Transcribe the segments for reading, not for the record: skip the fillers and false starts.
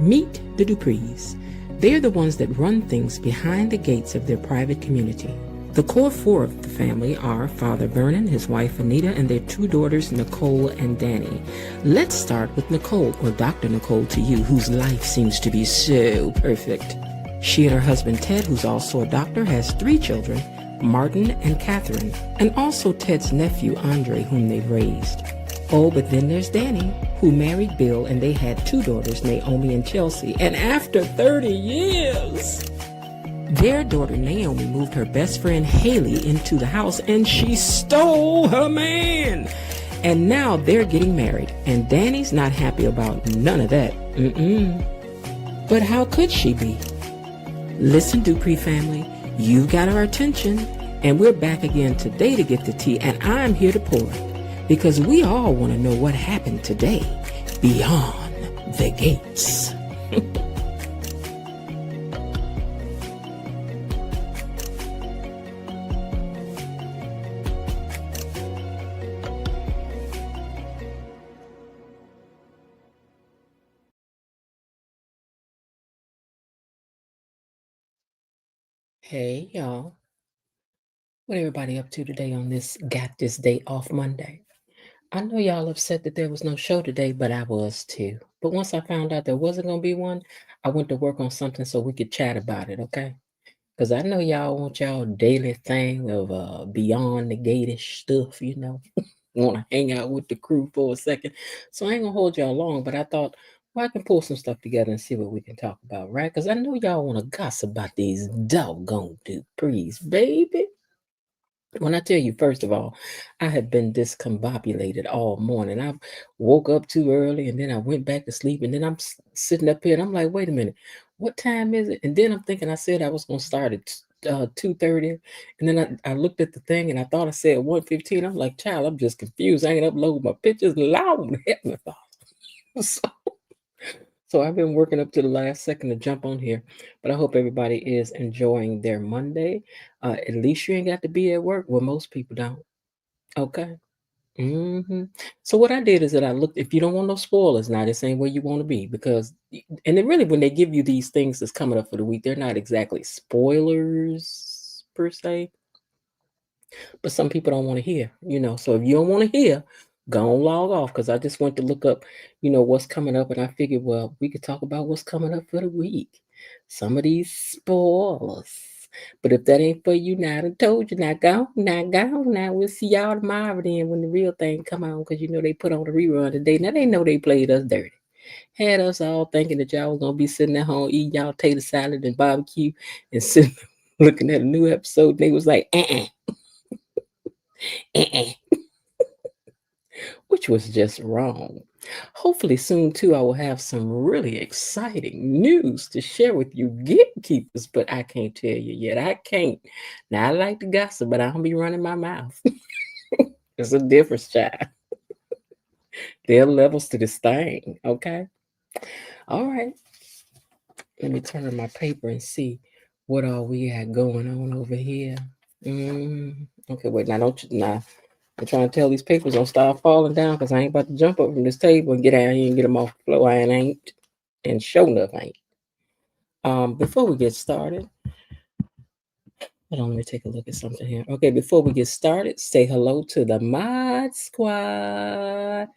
Meet the Duprees. They're the ones that run things behind the gates of their private community. The core four of the family are Father Vernon, his wife Anita, and their two daughters Nicole and Danny. Let's start with Nicole, or Dr. Nicole to you, whose life seems to be so perfect. She and her husband Ted, who's also a doctor, has three children, Martin and Catherine, and also Ted's nephew Andre, whom they've raised. Oh, but then there's Danny, who married Bill, and they had two daughters, Naomi and Chelsea. And after 30 years, their daughter Naomi moved her best friend Haley into the house, and she stole her man. And now they're getting married, and Danny's not happy about none of that. But how could she be? Listen, Dupree family, you've got our attention, and we're back again today to get the tea, and I'm here to pour it, because we all want to know what happened today beyond the gates. Hey, y'all. What everybody up to today on this Got This Day Off Monday? I know y'all upset that there was no show today, but I was too. But once I found out there wasn't going to be one, I went to work on something so we could chat about it, okay? Because I know y'all want y'all daily thing of beyond the gate-ish stuff, you know. Want to hang out with the crew for a second. So I ain't going to hold y'all long, but I thought, well, I can pull some stuff together and see what we can talk about, right? Because I know y'all want to gossip about these doggone Duprees, baby. When I tell you, first of all, I have been discombobulated all morning. I woke up too early and then I went back to sleep. And then I'm sitting up here and I'm like, wait a minute, what time is it? And then I'm thinking I said I was going to start at 2:30. And then I looked at the thing and I thought I said 1:15. I'm like, child, I'm just confused. I ain't uploaded my pictures. Loud, Heavenly Father. So, so I've been working up to the last second to jump on here. But I hope everybody is enjoying their Monday. At least you ain't got to be at work. Well, most people don't. Okay. So what I did is that I looked. If you don't want no spoilers, now this ain't where you want to be because, and then really when they give you these things that's coming up for the week, they're not exactly spoilers per se, but some people don't want to hear. So if you don't want to hear, go on log off because I just went to look up, what's coming up, and I figured, well, we could talk about what's coming up for the week. Some of these spoilers. But if that ain't for you, now I done told you, now go, now go, now we'll see y'all tomorrow then when the real thing come on, because they put on the rerun today. Now they know they played us dirty. Had us all thinking that y'all was gonna be sitting at home eating y'all tater salad and barbecue and sitting looking at a new episode. They was like, which was just wrong. Hopefully soon too I will have some really exciting news to share with you gatekeepers, but I can't tell you yet. I can't. Now I like to gossip, but I don't be running my mouth. There's a difference, child. There are levels to this thing, okay? All right. Let me turn on my paper and see what all we got going on over here. Okay, wait, now don't you now. I'm trying to tell these papers don't start falling down because I ain't about to jump up from this table and get out here and get them off the floor. I ain't. And sure enough, ain't. Before we get started, hold on, let me take a look at something here. Okay, before we get started, say hello to the Mod Squad.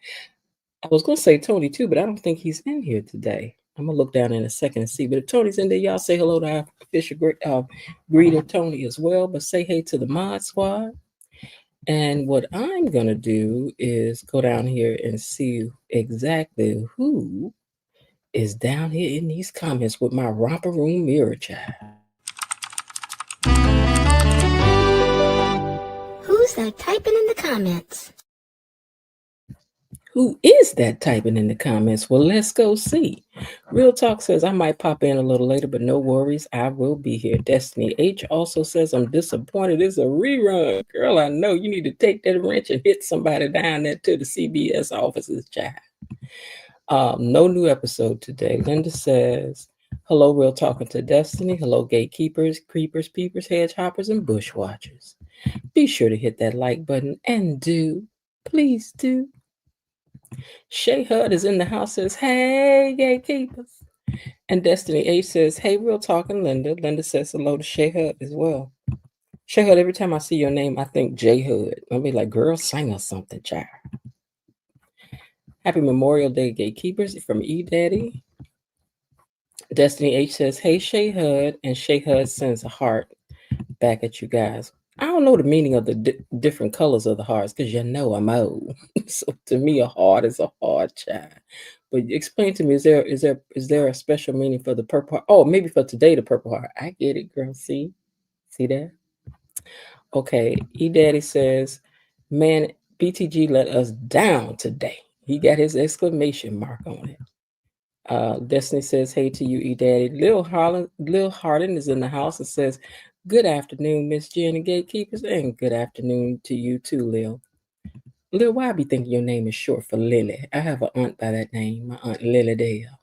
I was going to say Tony too, but I don't think he's in here today. I'm going to look down in a second and see. But if Tony's in there, y'all say hello to our official greeter, Tony, as well. But say hey to the Mod Squad. And what I'm going to do is go down here and see exactly who is down here in these comments with my romper room mirror child. Who's that typing in the comments? Who is that typing in the comments? Well, let's go see. Real Talk says, I might pop in a little later, but no worries. I will be here. Destiny H also says, I'm disappointed. It's a rerun. Girl, I know you need to take that wrench and hit somebody down there to the CBS offices, child. No new episode today. Linda says, hello, Real Talking to Destiny. Hello, gatekeepers, creepers, peepers, hedge hoppers, and bush watchers. Be sure to hit that like button and please do. Shay Hud is in the house, says, hey, gatekeepers. And Destiny H says, "Hey, real talking, Linda." Linda says hello to Shay Hud as well. Shay Hud, every time I see your name, I think J Hud. I'll be like, girl, sing us something, child. Happy Memorial Day, Gatekeepers from E Daddy. Destiny H says, "Hey, Shay Hud," and Shay Hud sends a heart back at you guys. I don't know the meaning of the different colors of the hearts because you know I'm old. So to me, a heart is a heart, child. But explain to me, is there a special meaning for the purple heart? Oh, maybe for today the purple heart. I get it, girl. See that? Okay. E Daddy says, "Man, BTG let us down today." He got his exclamation mark on it. Destiny says, "Hey to you, E Daddy." Lil Harden is in the house and says, "Good afternoon, Miss Jen and Gatekeepers, and good afternoon to you too, Lil." Lil, why I be thinking your name is short for Lily? I have an aunt by that name, my aunt Lily Dale.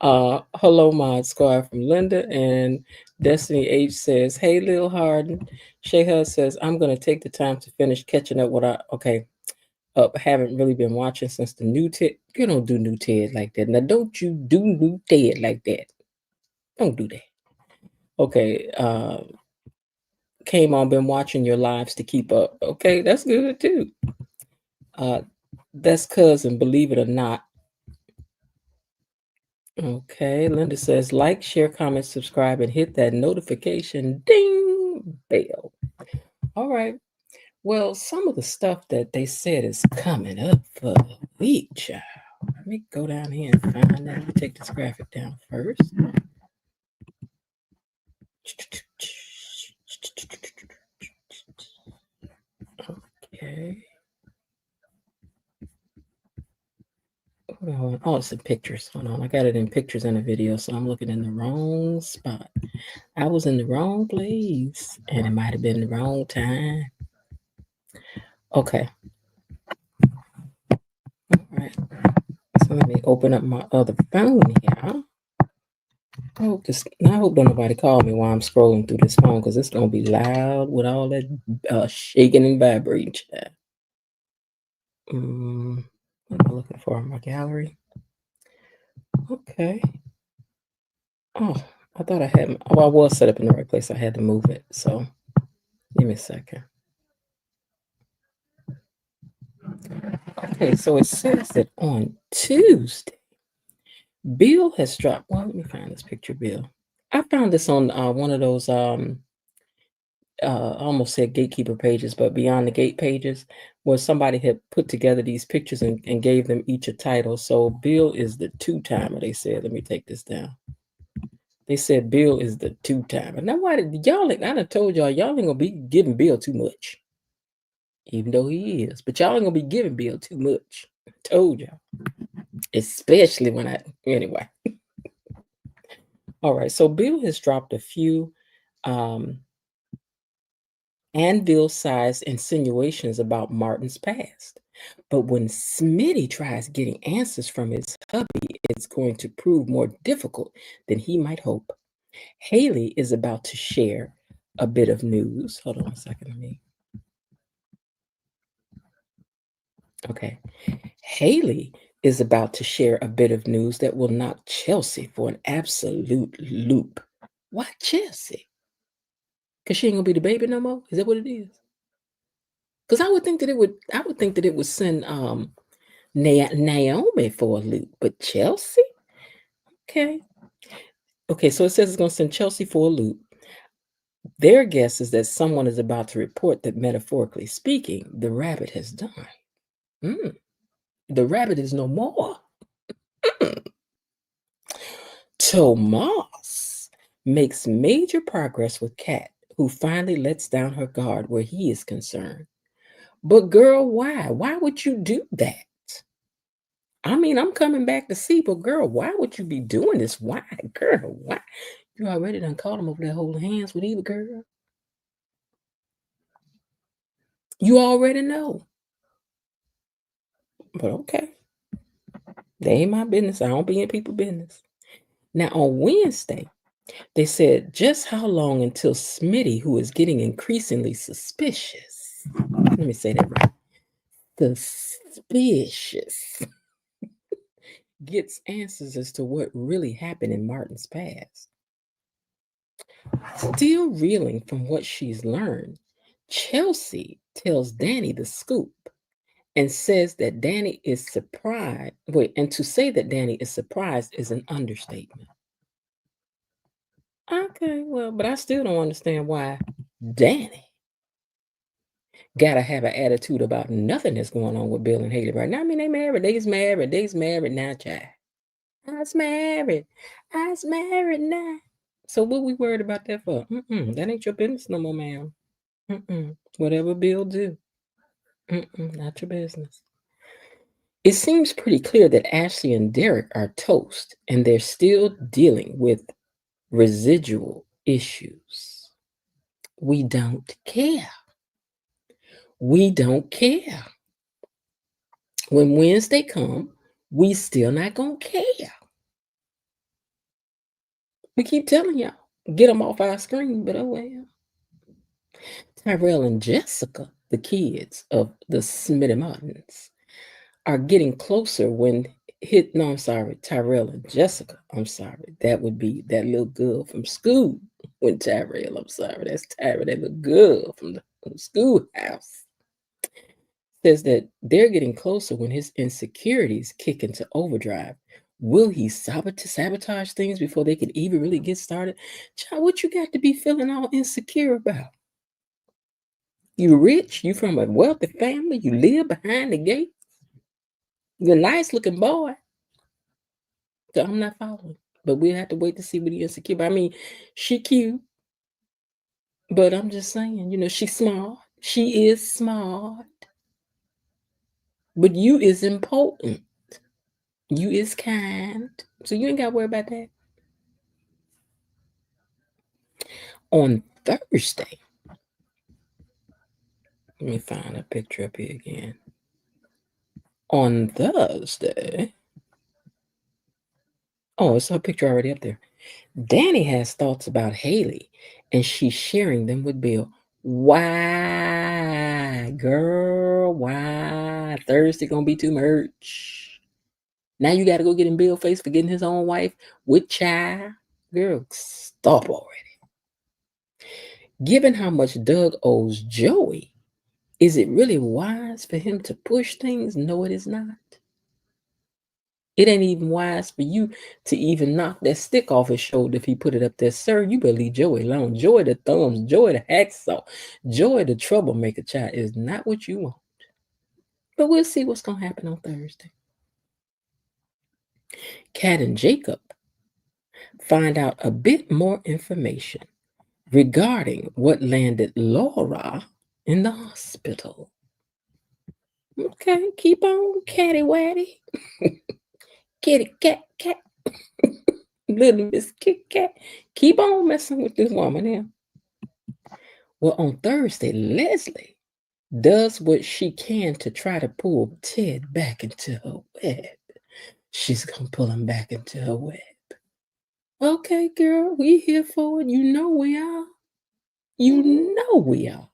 Hello, Mod Squad from Linda, and Destiny H says, "Hey, Lil Harden." Shayha says, "I'm gonna take the time to finish catching up what I okay." Haven't really been watching since the new Ted. You don't do new Ted like that. Now, don't you do new Ted like that. Don't do that. Okay. Came on, been watching your lives to keep up. Okay, that's good too. Uh, that's cousin, believe it or not. Okay, Linda says, like, share, comment, subscribe, and hit that notification ding bell. All right. Well, some of the stuff that they said is coming up for the week, child. Let me go down here and find that. Let me take this graphic down first. Okay. Hold on. Oh, it's in pictures. Hold on. I got it in pictures and a video, so I'm looking in the wrong spot. I was in the wrong place, and it might have been the wrong time. Okay. All right. So let me open up my other phone here. I hope don't nobody call me while I'm scrolling through this phone because it's gonna be loud with all that shaking and vibrating. What am I looking for in my gallery? Okay. Oh, I thought I had. Oh, I was set up in the right place. I had to move it. So give me a second. Okay, so it says that on Tuesday, Bill has dropped. Well, let me find this picture, Bill. I found this on one of those I almost said gatekeeper pages, but beyond the gate pages, where somebody had put together these pictures and gave them each a title. So Bill is the two-timer, they said. Let me take this down. They said Bill is the two-timer. Now, why did y'all? I done told y'all ain't gonna be giving Bill too much, even though he is. But y'all ain't gonna be giving Bill too much. I told y'all, especially when anyway. All right, so Bill has dropped a few um, anvil-sized insinuations about Martin's past. But when Smitty tries getting answers from his hubby, it's going to prove more difficult than he might hope. Haley is about to share a bit of news. Hold on a second, Okay. Haley is about to share a bit of news that will knock Chelsea for an absolute loop. Why Chelsea? Because she ain't gonna be the baby no more? Is that what it is? Because I would think that it would send Naomi for a loop, but Chelsea? Okay. Okay, so it says it's gonna send Chelsea for a loop. Their guess is that someone is about to report that, metaphorically speaking, the rabbit has died. The rabbit is no more. Tomas makes major progress with Kat, who finally lets down her guard where he is concerned. But girl, why? Why would you do that? I mean, I'm coming back to see, but girl, why would you be doing this? Why, girl? Why? You already done caught him over there holding hands with Eva, girl. You already know. But okay. They ain't my business. I don't be in people's business. Now on Wednesday, they said just how long until Smitty, who is getting increasingly suspicious. Let me say that right. Suspicious. gets answers as to what really happened in Martin's past. Still reeling from what she's learned, Chelsea tells Danny the scoop and says that Danny is surprised. Wait, and to say that Danny is surprised is an understatement. Okay, well, but I still don't understand why Danny gotta have an attitude about nothing that's going on with Bill and Haley right now. I mean, they's married now, child. I's married. I's married now. So what we worried about that for? That ain't your business no more, ma'am. Whatever Bill do, not your business. It seems pretty clear that Ashley and Derek are toast, and they're still dealing with residual issues. We don't care. We don't care. When Wednesday come, we still not gonna care. We keep telling y'all, get them off our screen, but oh well. Tyrell and Jessica, the kids of the Smitty Martins, are getting closer when no, I'm sorry, Tyrell and Jessica. I'm sorry. That would be that little girl from school. When Tyrell, I'm sorry, that's Tyrell, that little girl from the schoolhouse. Says that they're getting closer when his insecurities kick into overdrive. Will he sabotage things before they can even really get started? Child, what you got to be feeling all insecure about? You rich, you from a wealthy family, you live behind the gate, you're a nice looking boy. So I'm not following. But we'll have to wait to see what he insecure. But I mean, she cute, but I'm just saying, she's smart. She is smart. But you is important. You is kind. So you ain't got to worry about that. On Thursday, let me find a picture up here again. On Thursday, oh, it's her picture already up there. Danny has thoughts about Haley, and she's sharing them with Bill. Why, girl? Why? Thursday gonna be too much. Now you got to go get in Bill face for getting his own wife with child. Girl, stop already. Given how much Doug owes Joey, is it really wise for him to push things? No, it is not. It ain't even wise for you to even knock that stick off his shoulder if he put it up there. Sir, you better leave Joey alone. Joey the thumbs, Joey the hacksaw, Joey the troublemaker child is not what you want. But we'll see what's going to happen on Thursday. Kat and Jacob find out a bit more information regarding what landed Laura in the hospital. Okay, keep on, catty watty. Kitty cat, cat. Little Miss Kit Kat. Keep on messing with this woman here. Well, on Thursday, Leslie does what she can to try to pull Ted back into her web. She's going to pull him back into her web. Okay, girl, we here for it. You know we are. You know we are.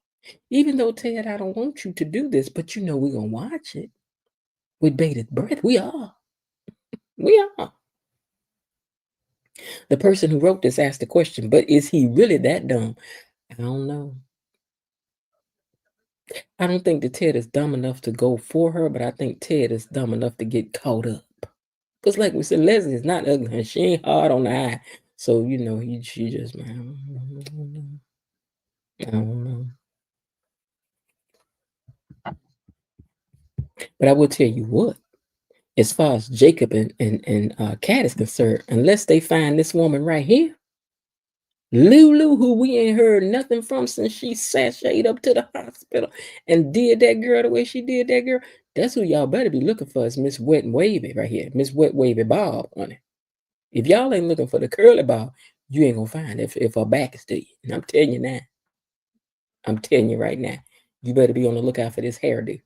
Even though, Ted, I don't want you to do this, but we're going to watch it with bated breath. We are. We are. The person who wrote this asked the question, but is he really that dumb? I don't know. I don't think that Ted is dumb enough to go for her, but I think Ted is dumb enough to get caught up. Because like we said, Leslie is not ugly and she ain't hard on the eye. So, she just, man, I don't know. But I will tell you what, as far as Jacob and Kat is concerned, unless they find this woman right here, Lulu, who we ain't heard nothing from since she sashayed up to the hospital and did that girl the way she did that girl, that's who y'all better be looking for is Miss Wet and Wavy right here. Miss Wet Wavy Bob, honey. If y'all ain't looking for the curly Bob, you ain't gonna find it if her back is to you. And I'm telling you now. I'm telling you right now. You better be on the lookout for this hairdo.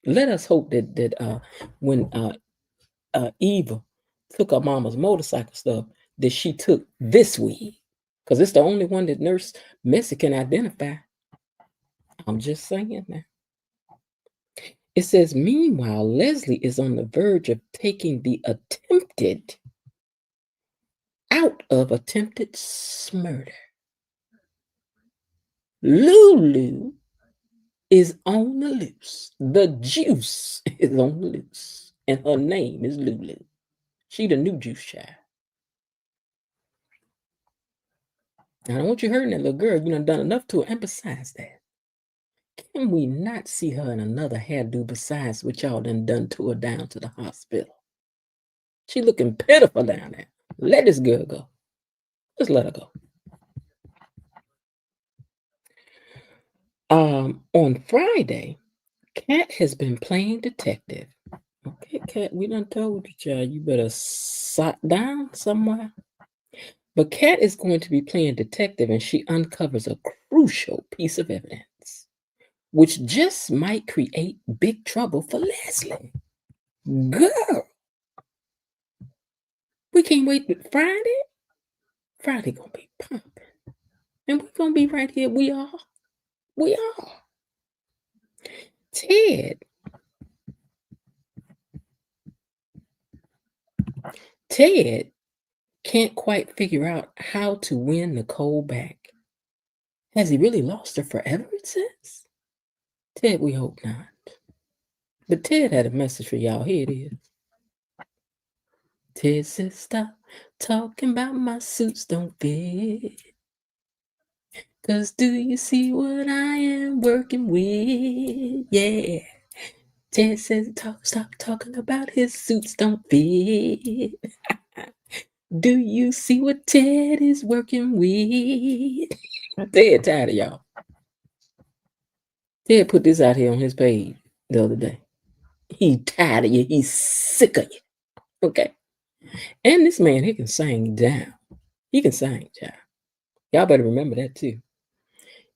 Let us hope that when Eva took her mama's motorcycle stuff, that she took this weed. Because it's the only one that Nurse Missy can identify. I'm just saying now. It says, meanwhile, Leslie is on the verge of taking the attempted out of attempted murder. Lulu is on the loose. The juice is on the loose. And her name is Lulu. She the new juice child. I don't want you hurting that little girl. You done enough to her. And besides that, can we not see her in another hairdo besides what y'all done to her down to the hospital? She looking pitiful down there. Let this girl go. Just let her go. On Friday, Cat has been playing detective. Okay, Cat, we done told you, child, you better sit down somewhere. But Cat is going to be playing detective, and she uncovers a crucial piece of evidence, which just might create big trouble for Leslie. Girl, we can't wait till Friday. Friday gonna be pumping, and we're gonna be right here. We are. We are. Ted. Ted can't quite figure out how to win Nicole back. Has he really lost her forever, it says? Ted, we hope not. But Ted had a message for y'all. Here it is. Ted says, stop talking about my suits don't fit. 'Cause do you see what I am working with? Yeah. Ted says, stop talking about his suits don't fit. Do you see what Ted is working with? Ted tired of y'all. Ted put this out here on his page the other day. He tired of you. He's sick of you. Okay. And this man, he can sing down. He can sing, child. Y'all better remember that too.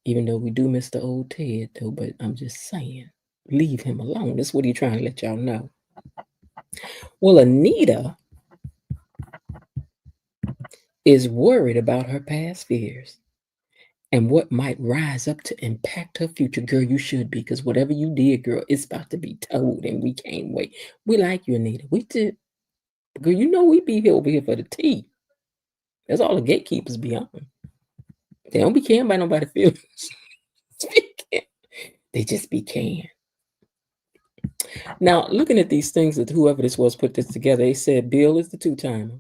Even though we do miss the old Ted, though, but I'm just saying, leave him alone. That's what he's trying to let y'all know. Well, Anita is worried about her past fears and what might rise up to impact her future. Girl, you should be, because whatever you did, girl, it's about to be told, and we can't wait. We like you, Anita. We did. Girl, you know we be here over here for the tea. That's all the gatekeepers be on. They don't be caring about nobody's feelings. They just be caring. Now, looking at these things that whoever this was put this together, they said Bill is the two-timer.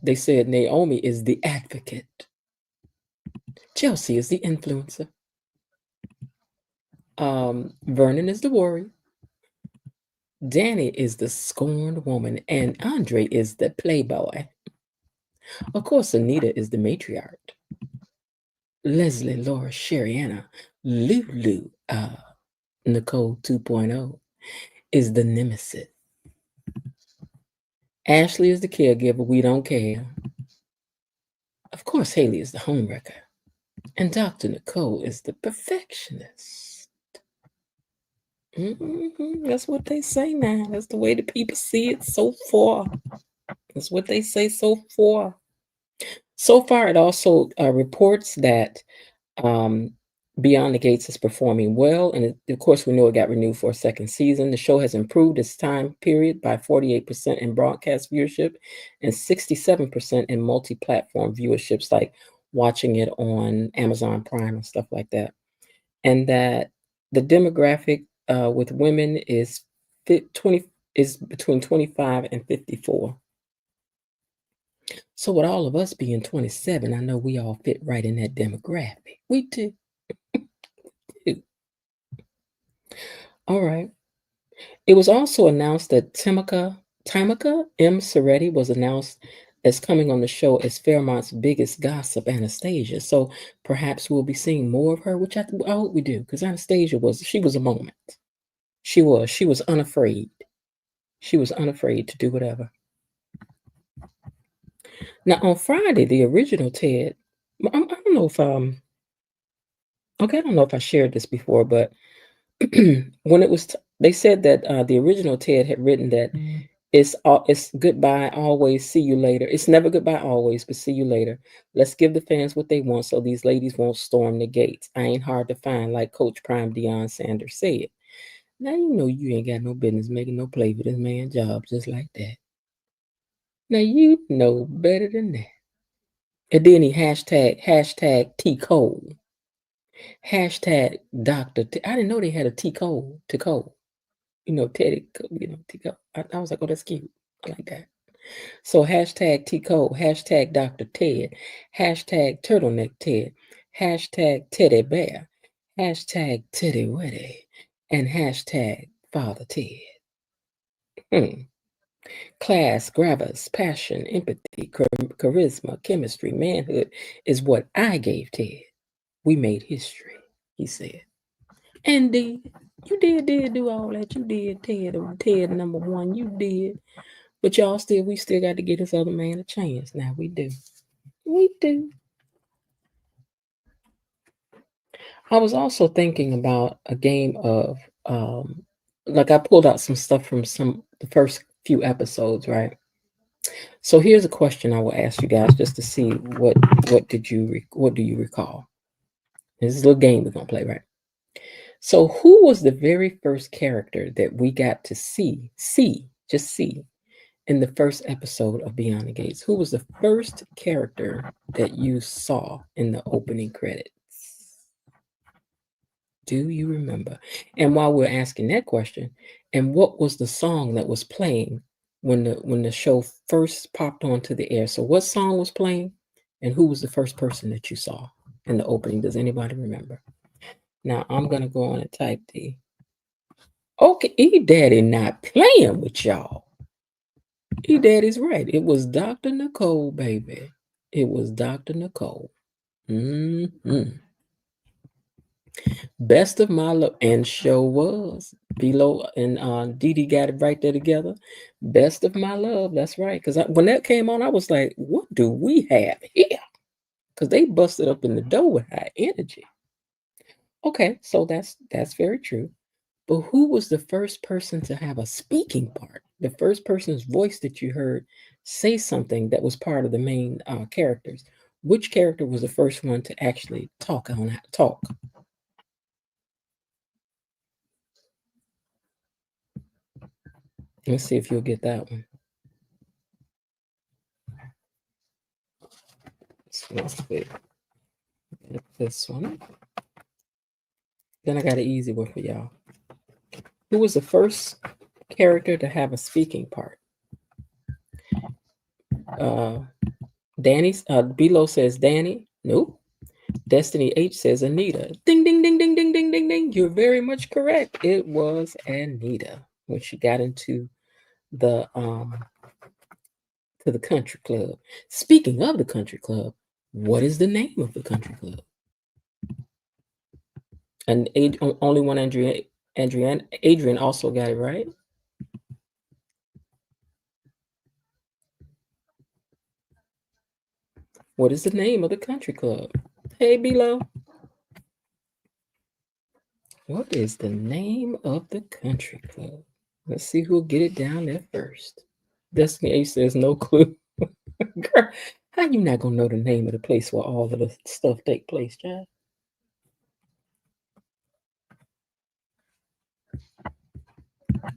They said Naomi is the advocate. Chelsea is the influencer. Vernon is the warrior. Danny is the scorned woman, and Andre is the playboy. Of course, Anita is the matriarch. Leslie, Laura, Sherry, Anna, Lulu, Nicole 2.0 is the nemesis. Ashley is the caregiver. We don't care. Of course, Haley is the homewrecker. And Dr. Nicole is the perfectionist. That's what they say now. That's the way the people see it so far. That's what they say so far. So far, it also reports that Beyond the Gates is performing well. And of course, we know it got renewed for a second season. The show has improved its time period by 48% in broadcast viewership and 67% in multi-platform viewerships, like watching it on Amazon Prime and stuff like that. And that the demographic with women is 20 is between 25 and 54. So with all of us being 27, I know we all fit right in that demographic. We do. All right. It was also announced that Tamika M. Soretti was announced as coming on the show as Fairmont's biggest gossip, Anastasia. So perhaps we'll be seeing more of her, which I hope we do, because Anastasia was a moment. She was unafraid. She was unafraid to do whatever. Now on Friday, the original Ted, I don't know if okay, I don't know if I shared this before, but when it was they said that the original Ted had written that it's goodbye always, see you later. It's never goodbye always, but see you later. Let's give the fans what they want so these ladies won't storm the gates. I ain't hard to find, like Coach Prime Deion Sanders said. Now you know you ain't got no business making no play for this man's job just like that. Now you know better than that. And then he hashtag T Cole. Hashtag Dr. I didn't know they had a T Cole to Cole. Teddy, T Cole. I was like, oh, that's cute. I like that. So hashtag T Cole, hashtag Dr. Ted, hashtag Turtleneck Ted, hashtag Teddy Bear, hashtag Teddy Weddy, and hashtag Father Ted. Hmm. Class, gravis, passion, empathy, charisma, chemistry, manhood is what I gave Ted. We made history, he said. And you did do all that. You did, Ted number one. You did. But we still got to get this other man a chance. Now we do. We do. I was also thinking about a game of, like I pulled out some stuff from the first few episodes, right? So here's a question I will ask you guys just to see what do you recall? This is a little game we're gonna play, right? So who was the very first character that we got to just see in the first episode of Beyond the Gates? Who was the first character that you saw in the opening credits? Do you remember? And while we're asking that question, and what was the song that was playing when the show first popped onto the air? So what song was playing, and who was the first person that you saw in the opening? Does anybody remember? Now I'm gonna go on and type the. Okay, E Daddy not playing with y'all. E Daddy's right. It was Dr. Nicole, baby. It was Dr. Nicole. Mm-hmm. Best of my love, and show was below, and Dee Dee got it right there together. Best of my love, that's right. Because when that came on, I was like, "What do we have here?" Because they busted up in the door with high energy. Okay, so that's very true. But who was the first person to have a speaking part? The first person's voice that you heard say something that was part of the main characters. Which character was the first one to actually talk? Let's see if you'll get that one. Let's see. This one. Then I got an easy one for y'all. Who was the first character to have a speaking part? Uh, Danny's. Below says Danny. Nope. Destiny H says Anita. Ding ding ding ding ding ding ding ding. You're very much correct. It was Anita when she got into the to the country club. Speaking of the country club, what is the name of the country club? And only one Adrian also got it right. What is the name of the country club? Hey, Below. What is the name of the country club? Let's see who'll get it down there first. Destiny H says no clue. Girl, how you not gonna know the name of the place where all of the stuff take place, child?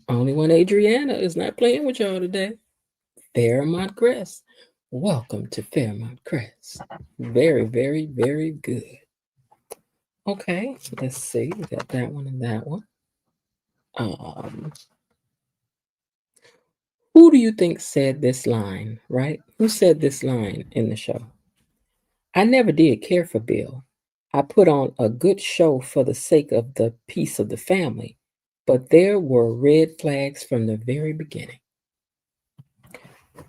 Only one Adriana is not playing with y'all today. Fairmont Crest. Welcome to Fairmont Crest. Very, very, very good. Okay, let's see. We got that one and that one. Um, who do you think said this line, right? Who said this line in the show? I never did care for Bill. I put on a good show for the sake of the peace of the family, but there were red flags from the very beginning.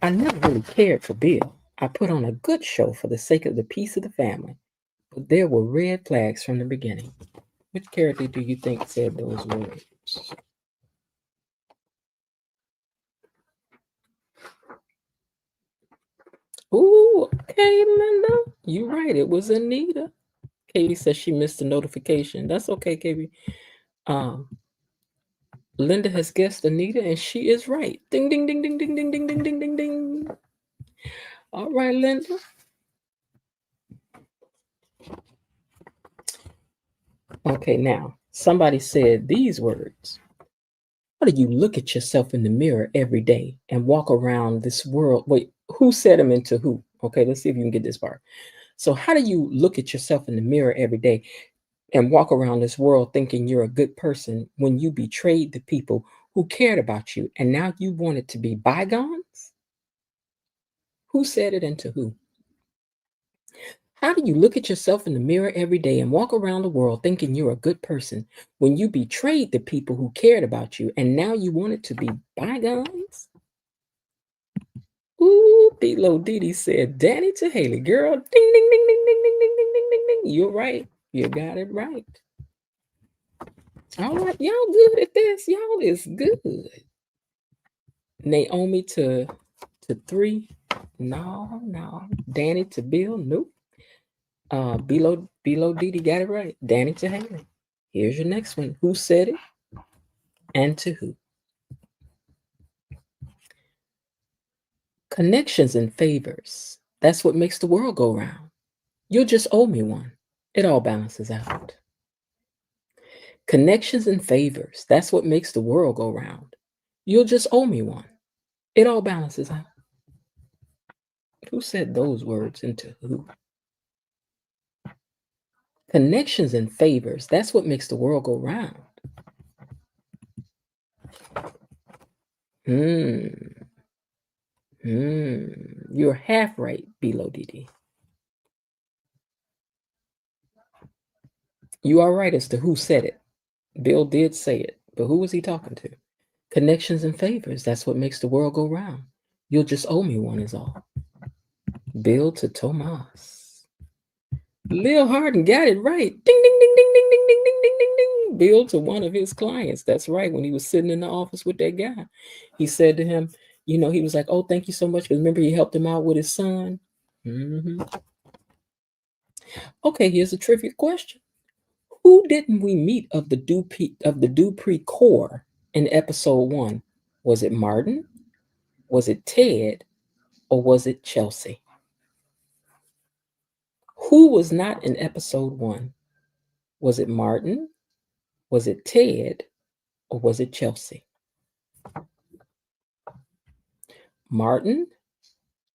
I never really cared for Bill. I put on a good show for the sake of the peace of the family, but there were red flags from the beginning. Which character do you think said those words? Ooh, okay, Linda. You're right. It was Anita. Katie says she missed the notification. That's okay, Katie. Um, Linda has guessed Anita, and she is right. Ding, ding, ding, ding, ding, ding, ding, ding, ding, ding, ding. All right, Linda. Okay, now somebody said these words. How do you look at yourself in the mirror every day and walk around this world? Wait, who said them into who? Okay, let's see if you can get this part. So, how do you look at yourself in the mirror every day and walk around this world thinking you're a good person when you betrayed the people who cared about you and now you want it to be bygones? Who said it and to who? How do you look at yourself in the mirror every day and walk around the world thinking you're a good person when you betrayed the people who cared about you and now you want it to be bygones? Ooh, Below Didi said, Danny to Haley, girl, ding, ding, ding, ding, ding, ding, ding, ding, ding, ding, ding. You're right. You got it right. All right, y'all good at this. Y'all is good. Naomi to 3. No, no. Danny to Bill. Nope. Below Didi got it right. Danny to Haley. Here's your next one. Who said it and to who? Connections and favors. That's what makes the world go round. You'll just owe me one. It all balances out. Connections and favors. That's what makes the world go round. You'll just owe me one. It all balances out. Who said those words and to who? Connections and favors. That's what makes the world go round. You're half right, Below Didi. You are right as to who said it. Bill did say it, but who was he talking to? Connections and favors. That's what makes the world go round. You'll just owe me one, is all. Bill to Tomas. Lil Hardin got it right. Ding, ding, ding, ding, ding, ding, ding, ding, ding, ding, ding. Bill to one of his clients. That's right. When he was sitting in the office with that guy, he said to him, he was like, oh, thank you so much. Because remember, he helped him out with his son. Okay, here's a trivia question. Who didn't we meet of the Dupree core in episode 1? Was it Martin? Was it Ted? Or was it Chelsea? Who was not in episode 1? Was it Martin? Was it Ted? Or was it Chelsea? Martin,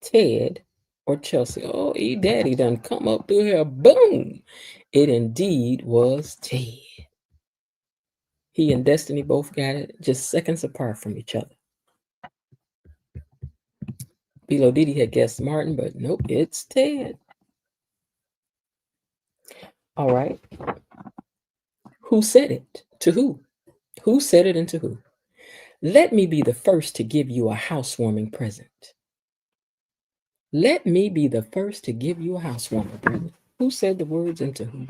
Ted, or Chelsea? Oh, Daddy done come up through here. Boom! It indeed was Ted. He and Destiny both got it just seconds apart from each other. Below Didi had guessed Martin, but nope, it's Ted. All right. Who said it? To who? Who said it and to who? Let me be the first to give you a housewarming present. Let me be the first to give you a housewarming present. Who said the words and to who?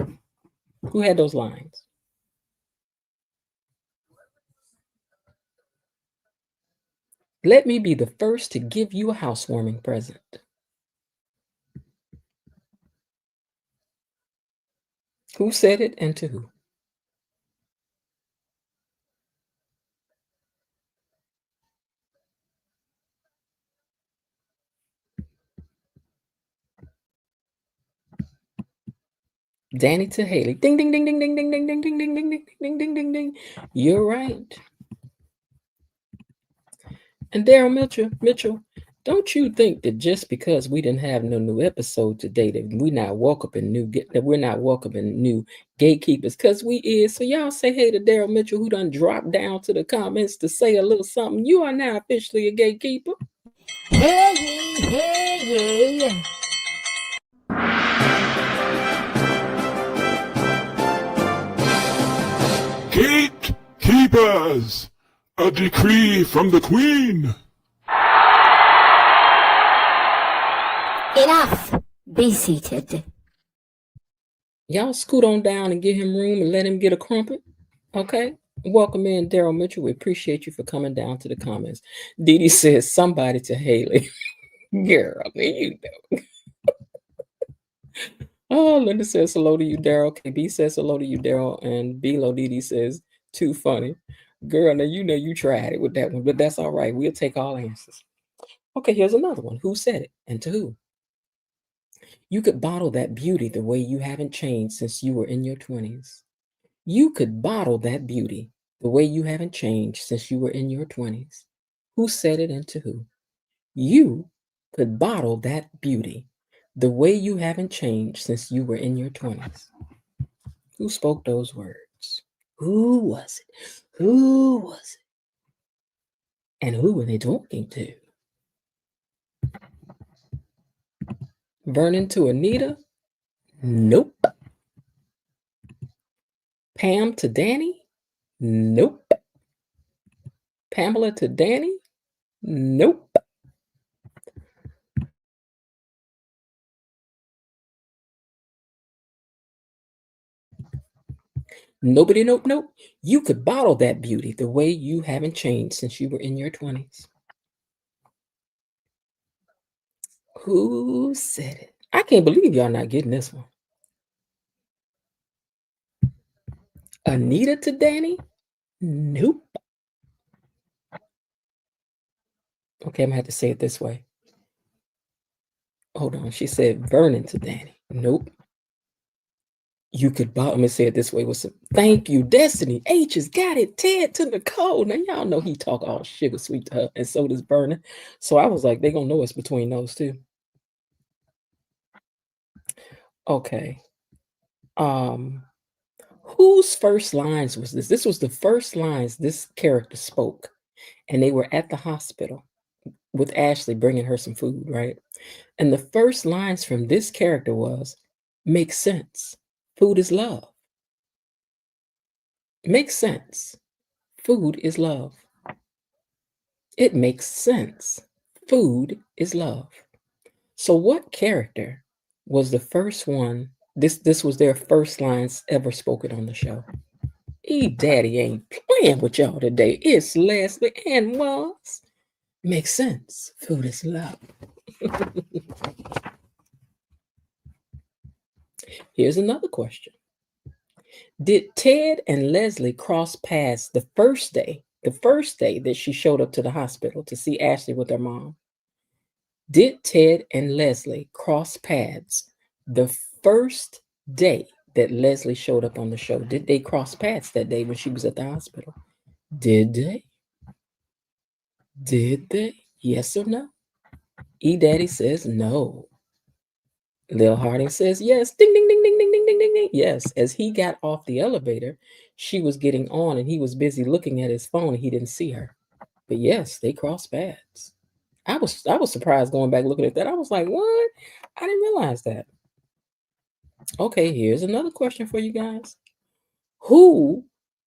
Who had those lines? Let me be the first to give you a housewarming present. Who said it and to who? Danny to Haley. Ding, ding, ding, ding, ding, ding, ding, ding, ding, ding, ding, ding, ding, ding, ding, ding. You're right. And Daryl Mitchell, don't you think that just because we didn't have no new episode today that we're not welcoming new gatekeepers? Because we is. So y'all say hey to Daryl Mitchell, who done dropped down to the comments to say a little something. You are now officially a gatekeeper. Hey. Gatekeepers! A decree from the Queen! Enough. Be seated. Y'all scoot on down and give him room and let him get a crumpet. Okay? Welcome in, Daryl Mitchell. We appreciate you for coming down to the comments. Didi says somebody to Haley. Girl, you know. Oh, Linda says hello to you, Daryl. KB says hello to you, Daryl. And Below Didi says, too funny. Girl, now you know you tried it with that one, but that's all right. We'll take all answers. Okay, here's another one. Who said it and to who? You could bottle that beauty the way you haven't changed since you were in your 20s. You could bottle that beauty The way you haven't changed since you were in your 20s. Who said it and to who? You could bottle that beauty. The way you haven't changed since you were in your 20s. Who spoke those words? Who was it? Who was it? And who were they talking to? Vernon to Anita? Nope. Pam to Danny? Nope. Pamela to Danny? Nope. Nobody, nope, nope. You could bottle that beauty the way you haven't changed since you were in your 20s. Who said it? I can't believe y'all not getting this one. Anita to Danny? Nope. Okay, I'm gonna have to say it this way. Hold on. She said Vernon to Danny. Nope. You could bottle. I'm gonna say it this way with some thank you, Destiny. H has got it. Ted to Nicole. Now y'all know he talk all sugar sweet to her, and so does Vernon. So I was like, they gonna know it's between those two. Okay. Whose first lines was this? This was the first lines this character spoke, and they were at the hospital with Ashley bringing her some food, right? And the first lines from this character was, "Makes sense. Food is love. Makes sense. Food is love. It makes sense. Food is love." So what character was the first one? This was their first lines ever spoken on the show. Daddy ain't playing with y'all today. It's Leslie and Moss. Makes sense. Food is love. Here's another question. Did Ted and Leslie cross paths the first day that she showed up to the hospital to see Ashley with her mom? Did Ted and Leslie cross paths the first day that Leslie showed up on the show? Did they cross paths that day when she was at the hospital? Did they? Did they? Yes or no? Daddy says no. Lil Harding says yes. Ding, ding, ding, ding, ding, ding, ding, ding, ding. Yes. As he got off the elevator, she was getting on and he was busy looking at his phone and he didn't see her. But yes, they crossed paths. I was surprised going back looking at that. I was like, what? I didn't realize that. Okay, here's another question for you guys. Who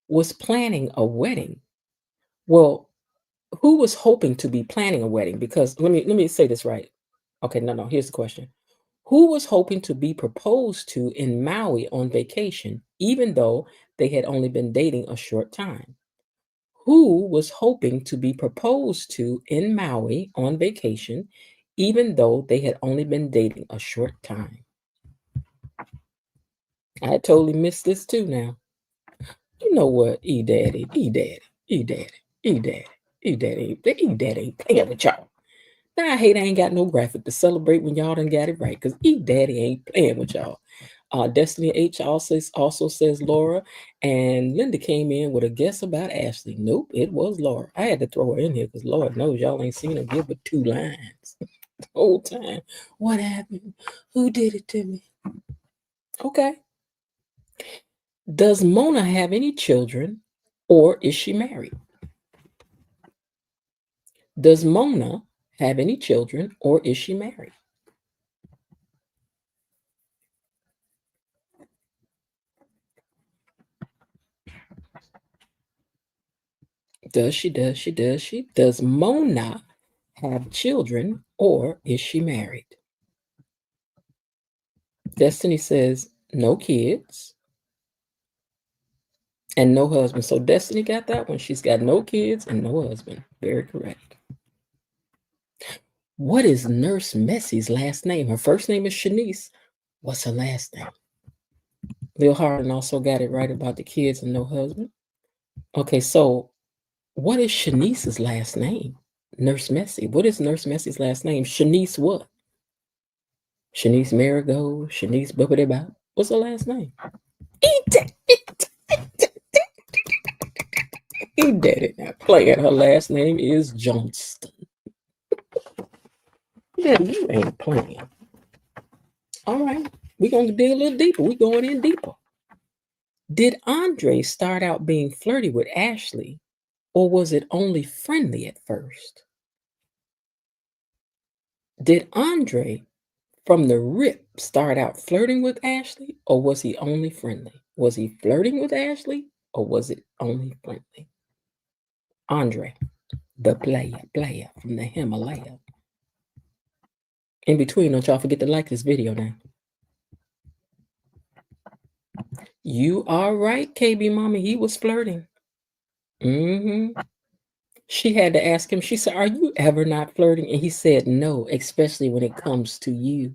was planning a wedding? Well, who was hoping to be planning a wedding? Because let me say this right. Okay, no, here's the question. Who was hoping to be proposed to in Maui on vacation, even though they had only been dating a short time? Who was hoping to be proposed to in Maui on vacation, even though they had only been dating a short time? I totally missed this too now. You know what, E-Daddy ain't playing with y'all. Now I hate I ain't got no graphic to celebrate when y'all done got it right, because E-Daddy ain't playing with y'all. Destiny H also says Laura, and Linda came in with a guess about Ashley. Nope, it was Laura. I had to throw her in here because Lord knows y'all ain't seen her give but 2 lines the whole time. What happened? Who did it to me? Okay. Does Mona have any children, or is she married? Does Mona have any children, or is she married? Does she? Does Mona have children, or is she married? Destiny says no kids and no husband. So Destiny got that one. She's got no kids and no husband. Very correct. What is Nurse Messie's last name? Her first name is Shanice. What's her last name? Lil Hardin also got it right about the kids and no husband. Okay, so what is Shanice's last name? Nurse Messie. What is Nurse Messie's last name? Shanice what? Shanice Marigold, Shanice Bubbity Bop. What's her last name? Daddy not playing. Her last name is Johnston. Daddy, you ain't playing. All right, we're going to dig a little deeper. We're going in deeper. Did Andre start out being flirty with Ashley, or was it only friendly at first? Did Andre from the rip start out flirting with Ashley, or was he only friendly? Was he flirting with Ashley, or was it only friendly? Andre, the player from the Himalaya. In between, don't y'all forget to like this video now. You are right, KB Mommy. He was flirting. She had to ask him, she said, "Are you ever not flirting?" And he said, "No, especially when it comes to you."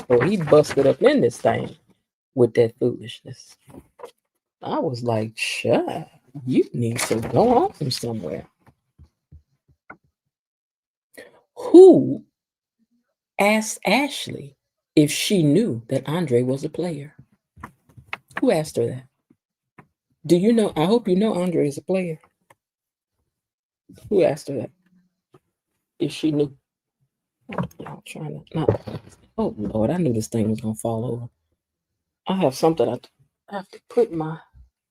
So he busted up in this thing with that foolishness. I was like, "Child, you need to go on from somewhere." Who asked Ashley if she knew that Andre was a player? Who asked her that? Do you know? I hope you know Andre is a player. Who asked her that? If she knew. I'm trying to not. Oh Lord, I knew this thing was gonna fall over. I have something I have to put my.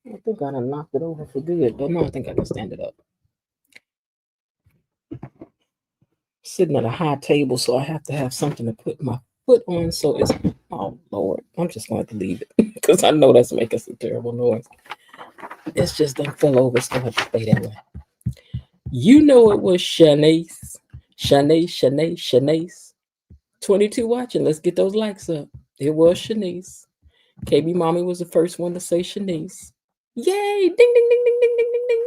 I think I done knocked it over for good, but no, I think I can stand it up. Sitting at a high table, so I have to have something to put my foot on. So it's, oh Lord, I'm just going to leave it because I know that's making some terrible noise. It's just done fell over. It's going to stay that way. You know it was Shanice. 22 watching. Let's get those likes up. It was Shanice. KB Mommy was the first one to say Shanice. Yay! Ding, ding, ding, ding, ding, ding, ding, ding.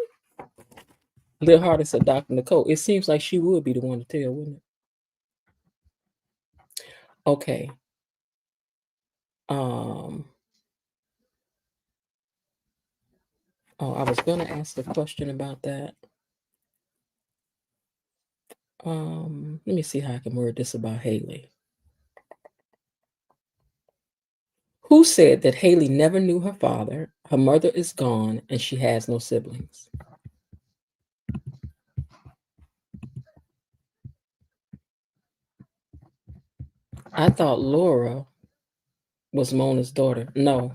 A little harder said Dr. Nicole. It seems like she would be the one to tell, wouldn't it? Okay. Oh, I was gonna ask a question about that. Let me see how I can word this about Haley. Who said that Haley never knew her father, her mother is gone, and she has no siblings? I thought Laura was Mona's daughter. No,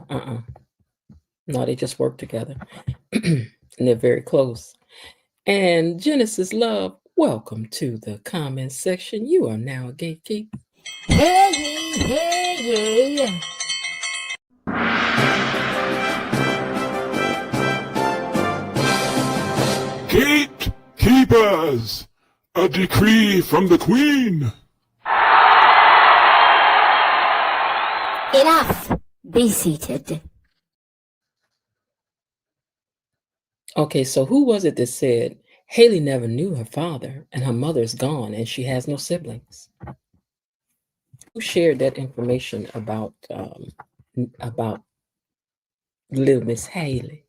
No, they just work together. And they're very close. And Genesis Love, welcome to the comment section. You are now a gatekeeper. Hey ye, hey ye. Gatekeepers! A decree from the Queen! Enough. Be seated. Okay, so who was it that said Haley never knew her father and her mother's gone and she has no siblings? Who shared that information about little Miss Haley?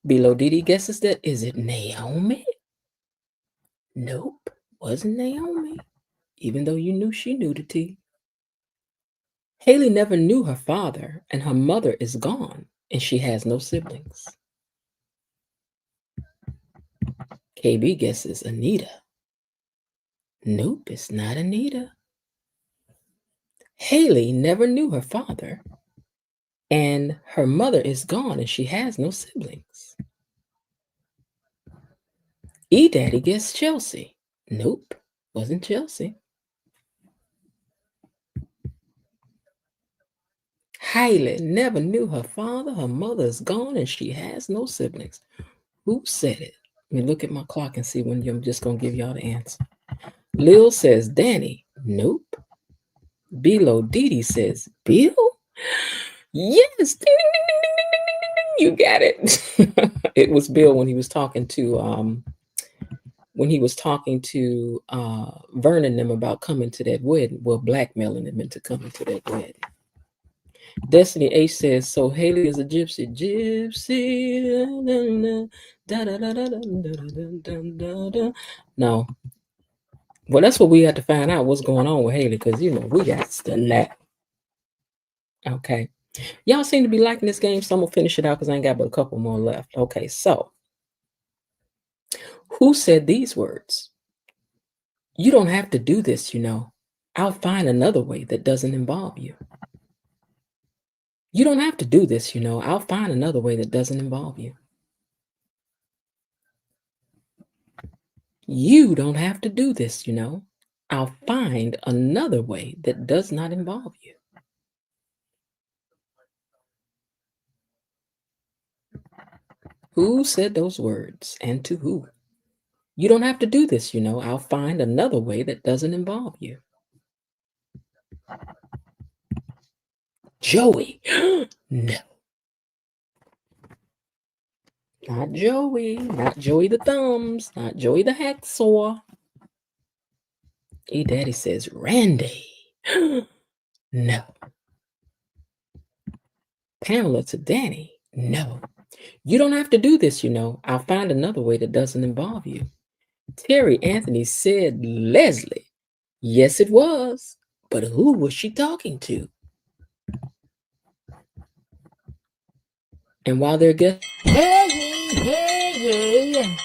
Below Didi guesses that. Is it Naomi? Nope, wasn't Naomi. Even though you knew she knew the tea. Haley never knew her father and her mother is gone and she has no siblings. KB guesses Anita. Nope, it's not Anita. Haley never knew her father and her mother is gone and she has no siblings. E-Daddy guessed Chelsea. Nope, wasn't Chelsea. Haley never knew her father, her mother is gone, and she has no siblings. Who said it? Let me look at my clock and see when I'm just going to give y'all the answer. Lil says Danny. Nope. Below Didi says Bill. Yes. Ding, ding, ding, ding, ding, ding, ding, ding. You got it. It was Bill when he was talking to Vernon and them about coming to that wedding. Well, blackmailing them into coming to that wedding. Destiny H says, so Haley is a gypsy. No. Well, that's what we had to find out what's going on with Haley, because we got to know. Okay. Y'all seem to be liking this game, so I'm gonna finish it out because I ain't got but a couple more left. Okay, so Who said these words? You don't have to do this, you know. I'll find another way that doesn't involve you. You don't have to do this, you know. I'll find another way that doesn't involve you. You don't have to do this, you know. I'll find another way that does not involve you. Who said those words and to who? You don't have to do this, you know. I'll find another way that doesn't involve you. Joey. No, not Joey. Not Joey the Thumbs. Not Joey the Hacksaw. Daddy says Randy. No. Pamela to Danny. No. You don't have to do this, you know. I'll find another way that doesn't involve you. Terry Anthony said Leslie. Yes, it was. But who was she talking to? And while they're guessing, Hear ye, hear ye.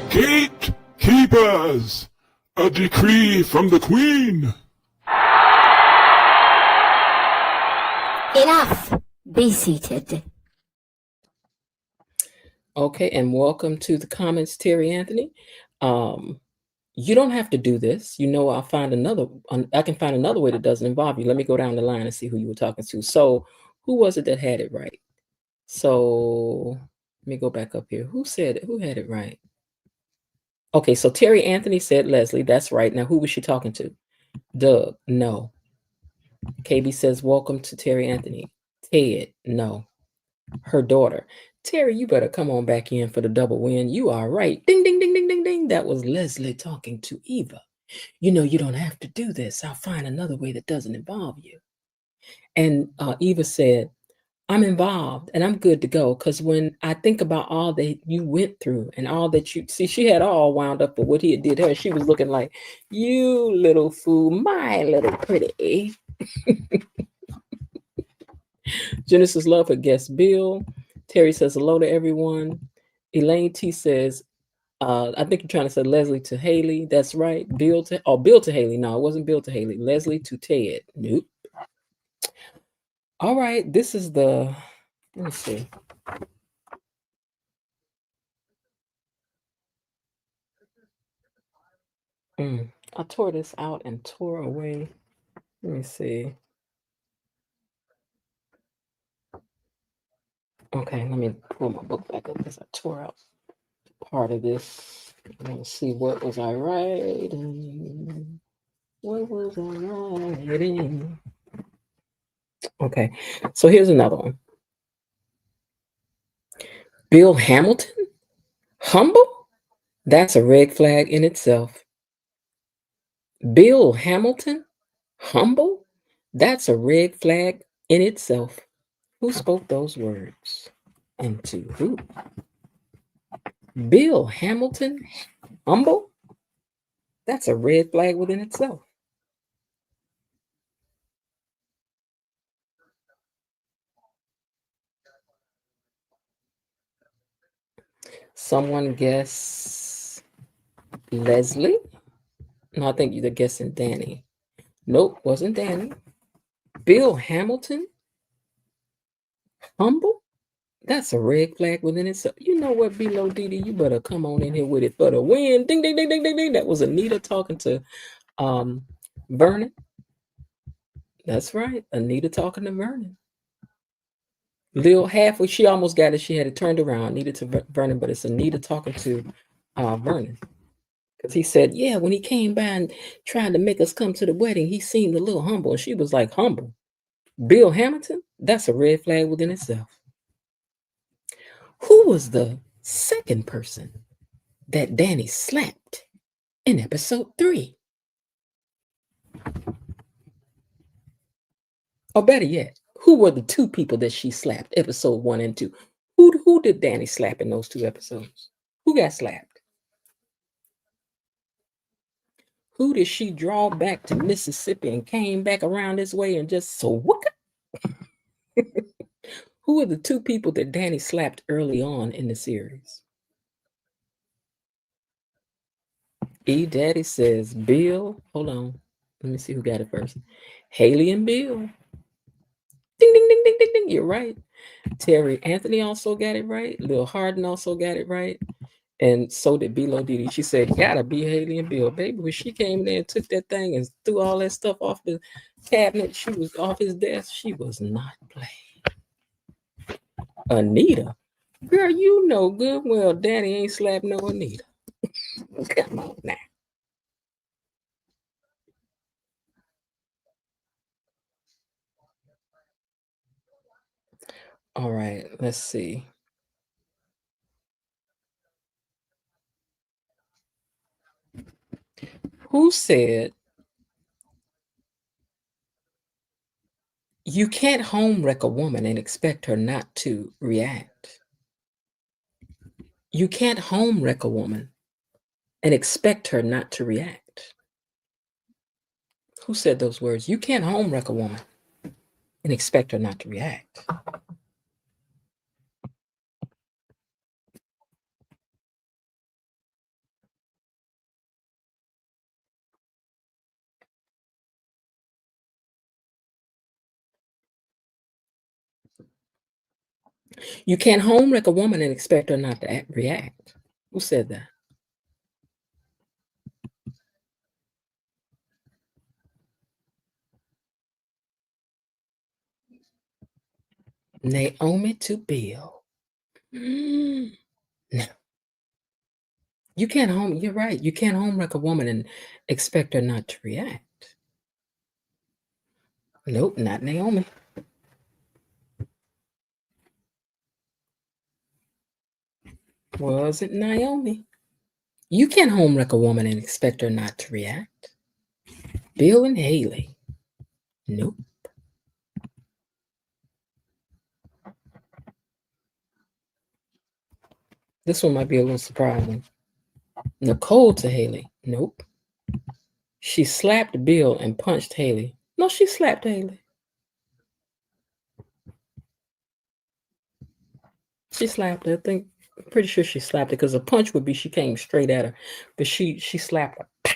Gatekeepers! A decree from the Queen! Enough. Be seated. okay, and welcome to the comments, Terry Anthony. You don't have to do this. You know, I can find another way that doesn't involve you. Let me go down the line and see who you were talking to. So, who was it that had it right? So, let me go back up here. Who said it? Who had it right? Okay, so Terry Anthony said Leslie. That's right. Now, who was she talking to? Doug. No. KB says, welcome to Terry Anthony. Ted. No. Her daughter. Terry, you better come on back in for the double win. You are right. Ding, ding, ding, ding, ding, ding. That was Leslie talking to Eva. You know, you don't have to do this. I'll find another way that doesn't involve you. And Eva said, I'm involved and I'm good to go. Because when I think about all that you went through and all that you see, she had all wound up with what he had did her. She was looking like, you little fool, my little pretty. Genesis Love, her guest Bill. Terry says hello to everyone. Elaine T says, I think you're trying to say Leslie to Haley. That's right. Bill to Haley. No, it wasn't Bill to Haley. Leslie to Ted. Nope. All right. This is let me see. I tore this out and tore away. Let me see. Okay, let me pull my book back up because I tore out part of this. Let's see, what was I writing? What was I writing? Okay, so here's another one. Bill Hamilton? Humble? That's a red flag in itself. Bill Hamilton? Humble? That's a red flag in itself. Who spoke those words? And to who? Bill Hamilton? Humble? That's a red flag within itself. Someone guess Leslie? No, I think you're guessing Danny. Nope, wasn't Danny. Bill Hamilton? Humble? That's a red flag within itself. You know what, B-Lo Didi, you better come on in here with it for the win. Ding, ding, ding, ding, ding, ding. That was Anita talking to Vernon. That's right, Anita talking to Vernon. Lil halfway, she almost got it. She had it turned around, Anita to Vernon, but it's Anita talking to Vernon. Because he said, yeah, when he came by and tried to make us come to the wedding, he seemed a little humble. And she was like, humble? Bill Hamilton? That's a red flag within itself. Who was the second person that Danny slapped in episode 3? Or better yet, who were the two people that she slapped, episode 1 and 2? Who did Danny slap in those 2 episodes? Who got slapped? Who did she draw back to Mississippi and came back around this way and just so what? Who are the two people that Danny slapped early on in the series? E Daddy says Bill. Hold on. Let me see who got it first. Haley and Bill. Ding, ding, ding, ding, ding, ding. You're right. Terry Anthony also got it right. Lil Harden also got it right. And so did Bilo Didi. She said, gotta be Haley and Bill. Baby, when she came in there and took that thing and threw all that stuff off the cabinet, she was off his desk. She was not playing. Anita. Girl, you know good well Daddy ain't slapped no Anita. Come on now. All right, let's see. Who said you can't home wreck a woman and expect her not to react? You can't home wreck a woman and expect her not to react. Who said those words? You can't home wreck a woman and expect her not to react. You can't home wreck a woman and expect her not to react. Who said that? Naomi to Bill. No. You can't home, you're right. You can't home wreck a woman and expect her not to react. Nope, not Naomi. Wasn't Naomi. You can't home wreck a woman and expect her not to react. Bill and Haley. Nope. This one might be a little surprising. Nicole to Haley. Nope. She slapped Bill and punched Haley. No, she slapped Haley. She slapped her. I think, I'm pretty sure she slapped her because a punch would be she came straight at her, but she slapped her.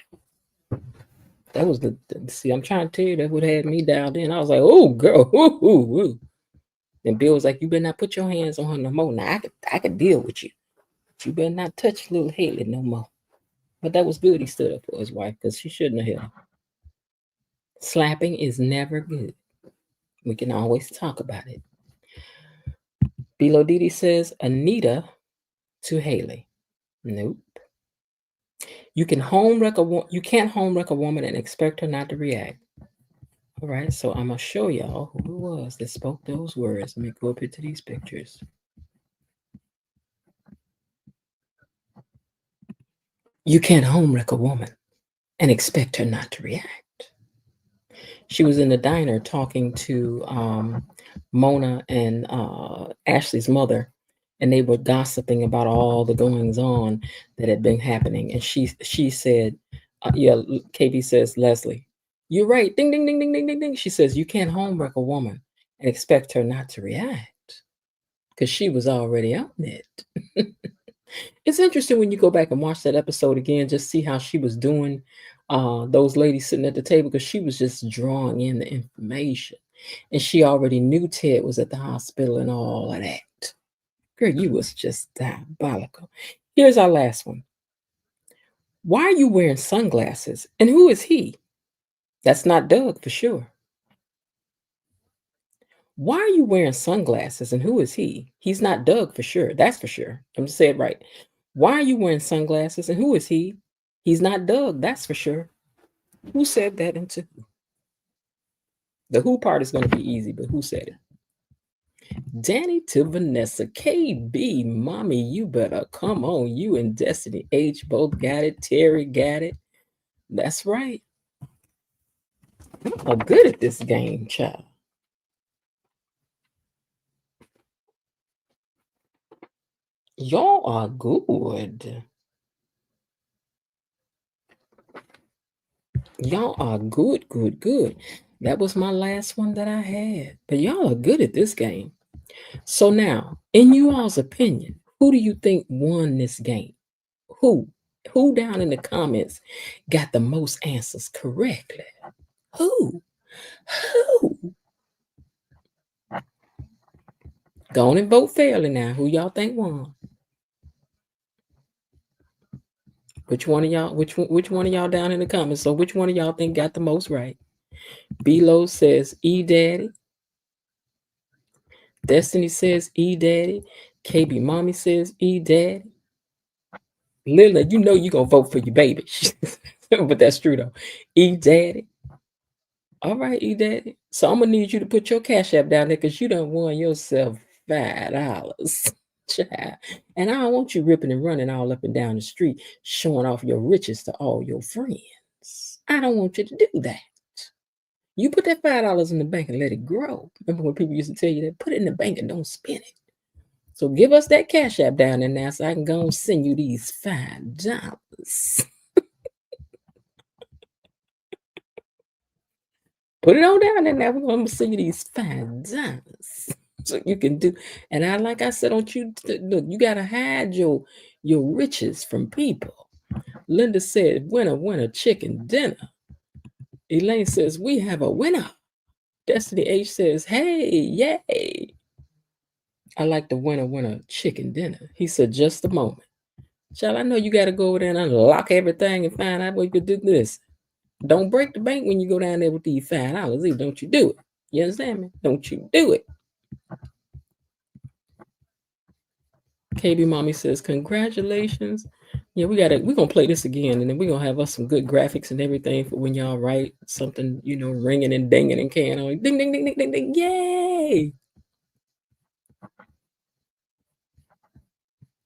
That was the see. I'm trying to tell you that would have me dialed in. I was like, oh girl, ooh, ooh, ooh. And Bill was like, you better not put your hands on her no more. Now I could deal with you. But you better not touch little Haley no more. But that was good. He stood up for his wife because she shouldn't have hit him. Slapping is never good. We can always talk about it. Bilo Didi says Anita to Haley. Nope. You can't home wreck a woman and expect her not to react. All right, so I'm gonna show y'all who it was that spoke those words. Let me go up into these pictures. You can't home wreck a woman and expect her not to react. She was in the diner talking to Mona and Ashley's mother, and they were gossiping about all the goings on that had been happening. And she said, "Yeah." KB says, "Leslie, you're right." Ding ding ding ding ding ding ding. She says, "You can't home wreck a woman and expect her not to react because she was already on it." It's interesting when you go back and watch that episode again, just see how she was doing those ladies sitting at the table because she was just drawing in the information. And she already knew Ted was at the hospital and all of that. Girl, you was just diabolical. Here's our last one. Why are you wearing sunglasses? And who is he? That's not Doug for sure. Why are you wearing sunglasses? And who is he? He's not Doug for sure. That's for sure. I'm just saying it right. Why are you wearing sunglasses? And who is he? He's not Doug. That's for sure. Who said that and to who? The who part is going to be easy, but who said it? Danny to Vanessa. KB, mommy, you better come on. You and Destiny H both got it. Terry got it. That's right. I'm good at this game, child. Y'all are good. Y'all are good, good, good. That was my last one that I had. But y'all are good at this game. So now, in you all's opinion, who do you think won this game? Who? Who down in the comments got the most answers correctly? Who? Who? Go on and vote fairly now. Who y'all think won? Which one of y'all? Which one of y'all down in the comments? So which one of y'all think got the most right? Below says E Daddy. Destiny says E Daddy. KB Mommy says E Daddy. Lila, you know you gonna vote for your baby, but that's true though. E Daddy. All right, E Daddy. So I'm gonna need you to put your cash app down there because you done won yourself $5. Child. And I don't want you ripping and running all up and down the street showing off your riches to all your friends. I don't want you to do that. You put that $5 in the bank and let it grow. Remember when people used to tell you that? Put it in the bank and don't spend it. So give us that cash app down there now so I can go and send you these $5. Put it on down there now. We're going to send you these $5 so you can do. And like I said, don't you look, you got to hide your riches from people. Linda said, winner, winner, chicken dinner. Elaine says, we have a winner. Destiny H says, hey, yay. I like the winner, winner, chicken dinner. He said, just a moment. Child, I know you got to go over there and unlock everything and find out what you could do this. Don't break the bank when you go down there with these $5 either. Don't you do it. You understand me? Don't you do it. KB Mommy says, congratulations. Yeah, we're gonna play this again, and then we're gonna have us some good graphics and everything for when y'all write something, ringing and dinging and can on. Ding, ding, ding, ding, ding, ding. Yay!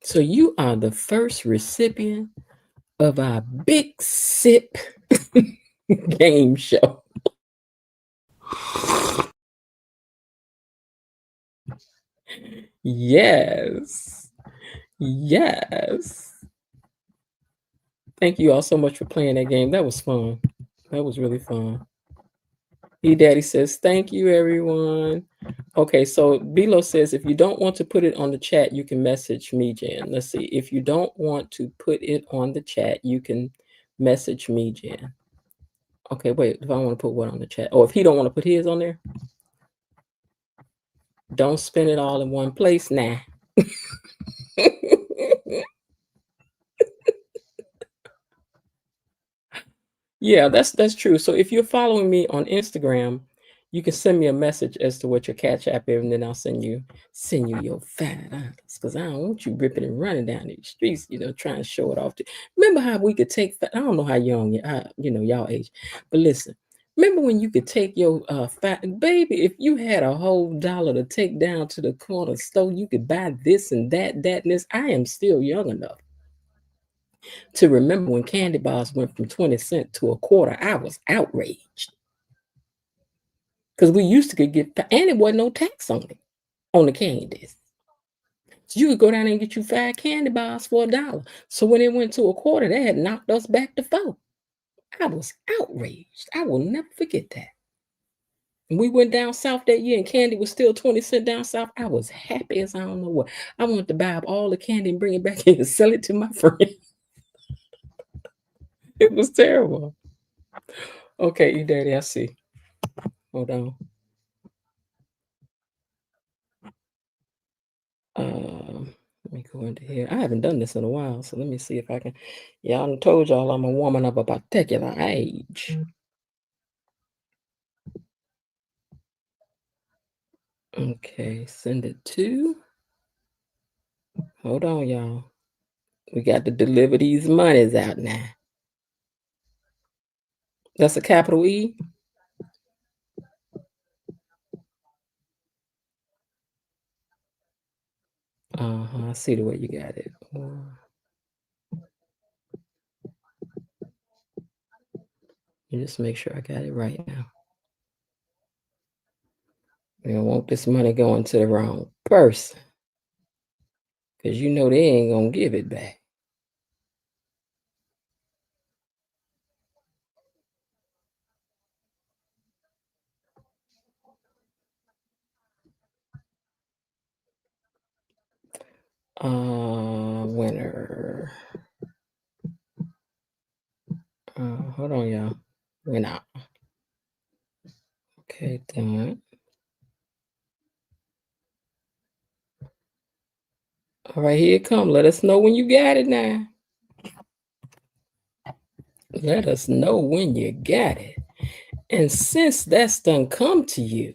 So you are the first recipient of our Big Sip game show. Yes. Yes. Thank you all so much for playing that game. That was fun. That was really fun. Daddy says, thank you, everyone. Okay, so Bilo says, if you don't want to put it on the chat, you can message me, Jan. Let's see. If you don't want to put it on the chat, you can message me, Jan. Okay, wait. If I want to put what on the chat? Oh, if he don't want to put his on there, don't spend it all in one place now. Yeah, that's true. So if you're following me on Instagram, you can send me a message as to what your Cash App is, and then I'll send you your $5 because I don't want you ripping and running down the streets, trying to show it off. Remember how we could take? I don't know how young y'all age, but listen. Remember when you could take your fat baby? If you had a whole dollar to take down to the corner store, you could buy this and that, and this. I am still young enough to remember when candy bars went from 20 cents to a quarter. I was outraged because we used to get, and it wasn't no tax on it, on the candies. So you could go down and get you 5 candy bars for $1. So when it went to a quarter, they had knocked us back to 4. I was outraged. I will never forget that. And we went down south that year and candy was still 20 cents down south. I was happy as I don't know what. I wanted to buy up all the candy and bring it back in and sell it to my friends. It was terrible. Okay, Daddy, I see. Hold on. Let me go into here. I haven't done this in a while, so let me see if I can. Yeah, I told y'all I'm a woman of a particular age. Okay, send it to. Hold on, y'all. We got to deliver these monies out now. That's a capital E. I see the way you got it. Just make sure I got it right now. We don't want this money going to the wrong person, because you know they ain't gonna give it back. Winner. Hold on, y'all. Winner. Okay, done. All right, here it come. Let us know when you got it now. Let us know when you got it. And since that's done come to you,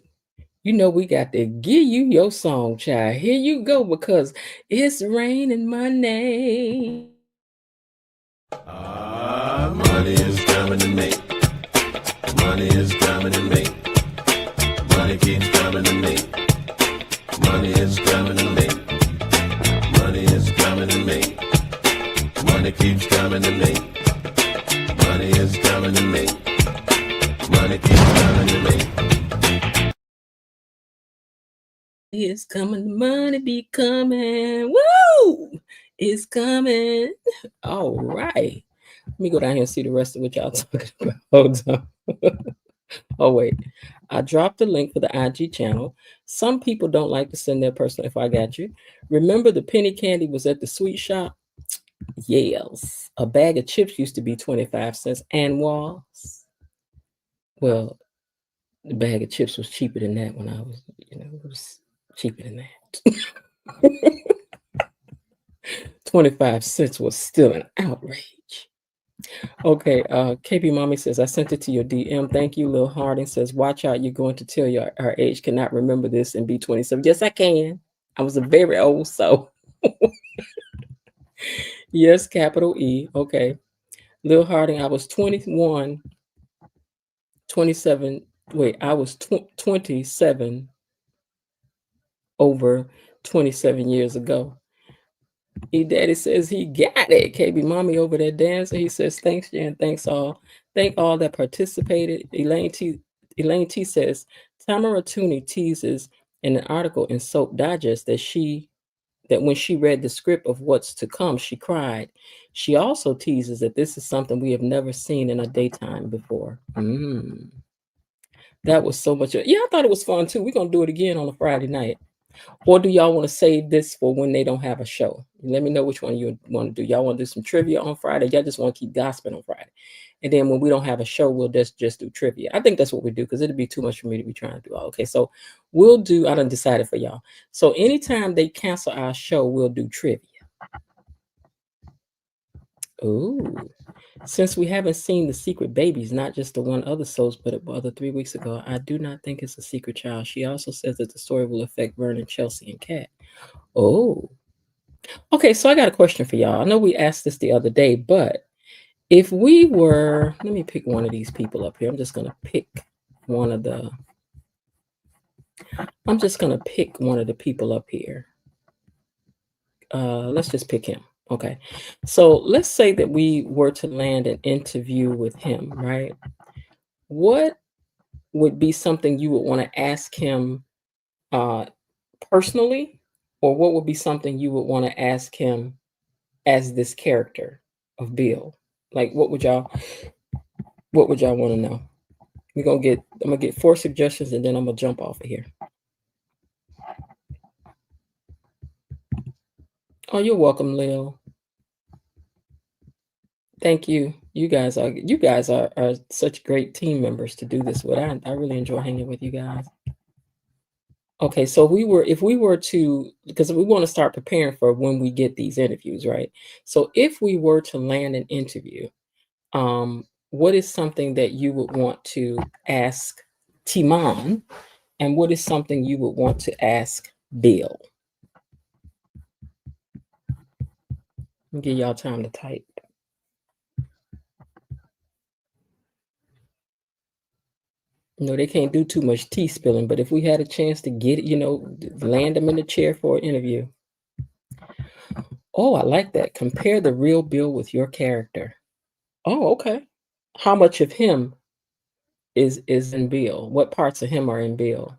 you know we got to give you your song, child. Here you go, because it's raining money. Money is coming to me. Money is coming to me. Money keeps coming to me. Money is coming to me. Money is coming to me. Money keeps coming to me. Money is coming to me. Money keeps coming to me. It's coming, money be coming. Woo! It's coming. All right. Let me go down here and see the rest of what y'all talking about. Hold on. Oh, wait. I dropped the link for the IG channel. Some people don't like to send their personal if I got you. Remember the penny candy was at the sweet shop? Yes. A bag of chips used to be 25 cents and was. Well, the bag of chips was cheaper than that when I was, it was cheaper than that. 25 cents was still an outrage. Okay, KP Mommy says, I sent it to your DM. Thank you. Lil Harding says, watch out, you're going to tell our age cannot remember this and be 27. Yes, I can. I was a very old soul. Yes, capital E. Okay. Lil Harding, I was 21, 27. Wait, I was 27 over 27 years ago. Daddy says he got it. KB Mommy over there dancing. He says, thanks, Jan. Thanks all. Thank all that participated. Elaine T says, Tamara Tooney teases in an article in Soap Digest that when she read the script of what's to come, she cried. She also teases that this is something we have never seen in a daytime before. That was so much. Yeah, I thought it was fun too. We're going to do it again on a Friday night. Or do y'all want to save this for when they don't have a show? Let me know which one you want to do. Y'all want to do some trivia on Friday? Y'all just want to keep gossiping on Friday. And then when we don't have a show, we'll just do trivia. I think that's what we do, because it'd be too much for me to be trying to do all. Okay, so we'll do, I done decided for y'all. So anytime they cancel our show, we'll do trivia. Ooh. Since we haven't seen the secret babies, not just the one other souls, but other 3 weeks ago, I do not think it's a secret child. She also says that the story will affect Vernon, Chelsea, and Kat. Oh. Okay, so I got a question for y'all. I know we asked this the other day, but if we were, let me pick one of these people up here. I'm just going to pick one of the people up here. Let's just pick him. Okay. So let's say that we were to land an interview with him, right? What would be something you would want to ask him personally, or what would be something you would want to ask him as this character of Bill? Like, what would y'all want to know? I'm gonna get 4 suggestions, and then I'm gonna jump off of here. Oh, you're welcome, Lil. Thank you. You guys are such great team members to do this with. I really enjoy hanging with you guys. Okay, so if we were to, because we want to start preparing for when we get these interviews, right? So if we were to land an interview, what is something that you would want to ask Timon, and what is something you would want to ask Bill? Let me give y'all time to type. They can't do too much tea spilling, but if we had a chance to get it, land them in the chair for an interview. Oh, I like that. Compare the real Bill with your character. Oh, okay. How much of him is in Bill? What parts of him are in Bill?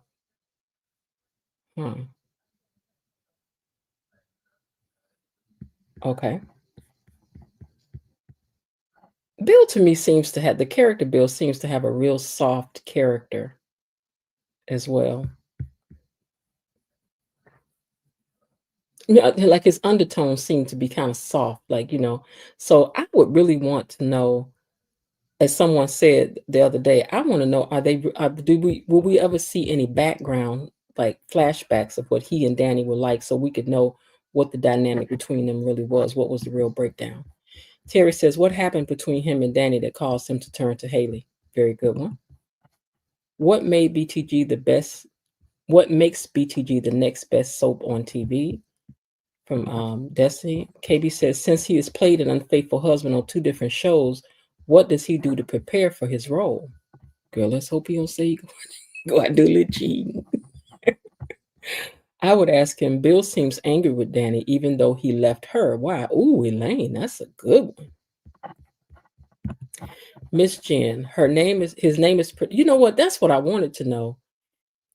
Okay. Bill to me seems to have, the character Bill seems to have a real soft character as well. Yeah, like his undertones seem to be kind of soft, like, So I would really want to know, as someone said the other day, I want to know, will we ever see any background, like flashbacks of what he and Danny were like, so we could know what the dynamic between them really was? What was the real breakdown? Terry says, what happened between him and Danny that caused him to turn to Haley? Very good one. What made BTG the best? What makes BTG the next best soap on TV? From Destiny. KB says, since he has played an unfaithful husband on 2 different shows, what does he do to prepare for his role? Girl, let's hope he don't say he go out and do a little cheating. I would ask him, Bill seems angry with Danny even though he left her. Why? Ooh, Elaine, that's a good one. Miss Jen, his name is, you know what? That's what I wanted to know.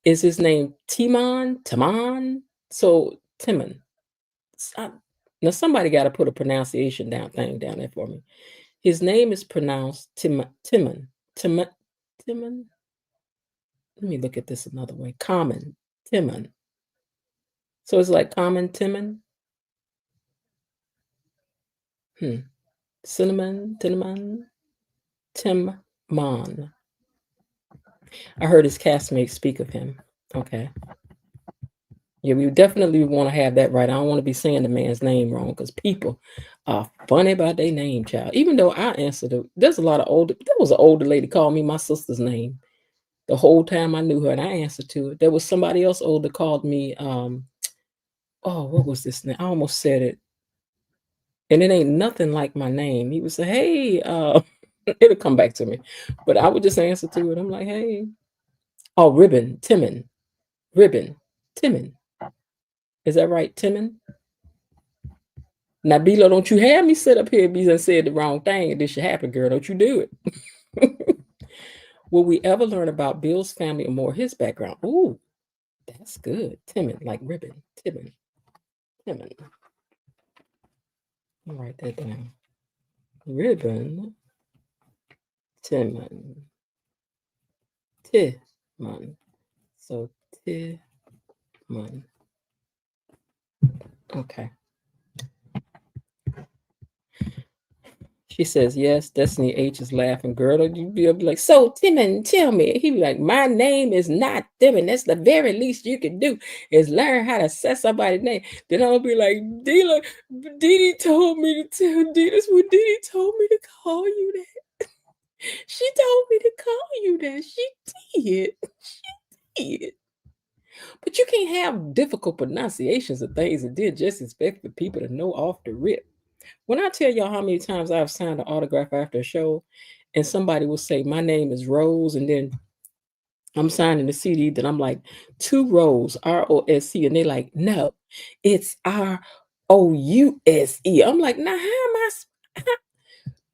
Is his name Timon? Timon? So, Timon. Now, somebody got to put a pronunciation thing down there for me. His name is pronounced Timon. Timon. Let me look at this another way. Common Timon. So it's like common Timon. Cinnamon, Timon. I heard his castmates speak of him. Okay. Yeah, we definitely want to have that right. I don't want to be saying the man's name wrong, because people are funny about their name, child. Even though I answered it, there was an older lady called me my sister's name the whole time I knew her, and I answered to it. There was somebody else older called me, what was this name? I almost said it. And it ain't nothing like my name. He would say, hey, it'll come back to me. But I would just answer to it. I'm like, hey. Oh, Timon. Timon. Is that right, Timon? Now, Bilo, don't you have me sit up here and said the wrong thing, and this should happen, girl. Don't you do it. Will we ever learn about Bill's family or more his background? Ooh, that's good. Timon, like ribbon. Timon. I'll write that down. Ribbon. Timon. So Timon. Okay. She says, yes. Destiny H is laughing. Girl, you'd be like, so Timon, tell me. He'd be like, my name is not Timon. That's the very least you can do is learn how to say somebody's name. Then I'll be like, Didi told me to tell Didi. That's what Didi told me to call you that. She told me to call you that. She did. But you can't have difficult pronunciations of things and then just expect for people to know off the rip. When I tell y'all how many times I've signed an autograph after a show and somebody will say, my name is Rose, and then I'm signing the CD, then I'm like, 2 Rose, ROSC, and they're like, no, it's ROUSE. I'm like, now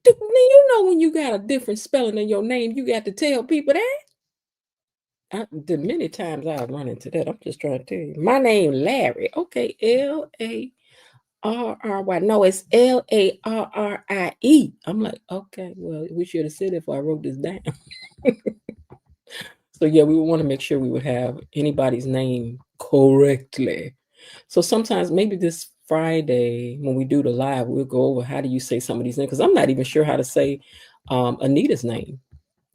you know when you got a different spelling in your name, you got to tell people that? The many times I've run into that, I'm just trying to tell you. My name Larry. Okay, LARRY. No, it's LARRIE. I'm like, okay, well, we should have said it before I wrote this down. So yeah, we would want to make sure we would have anybody's name correctly. So sometimes maybe this Friday when we do the live, we'll go over how do you say some of these names, because I'm not even sure how to say Anita's name.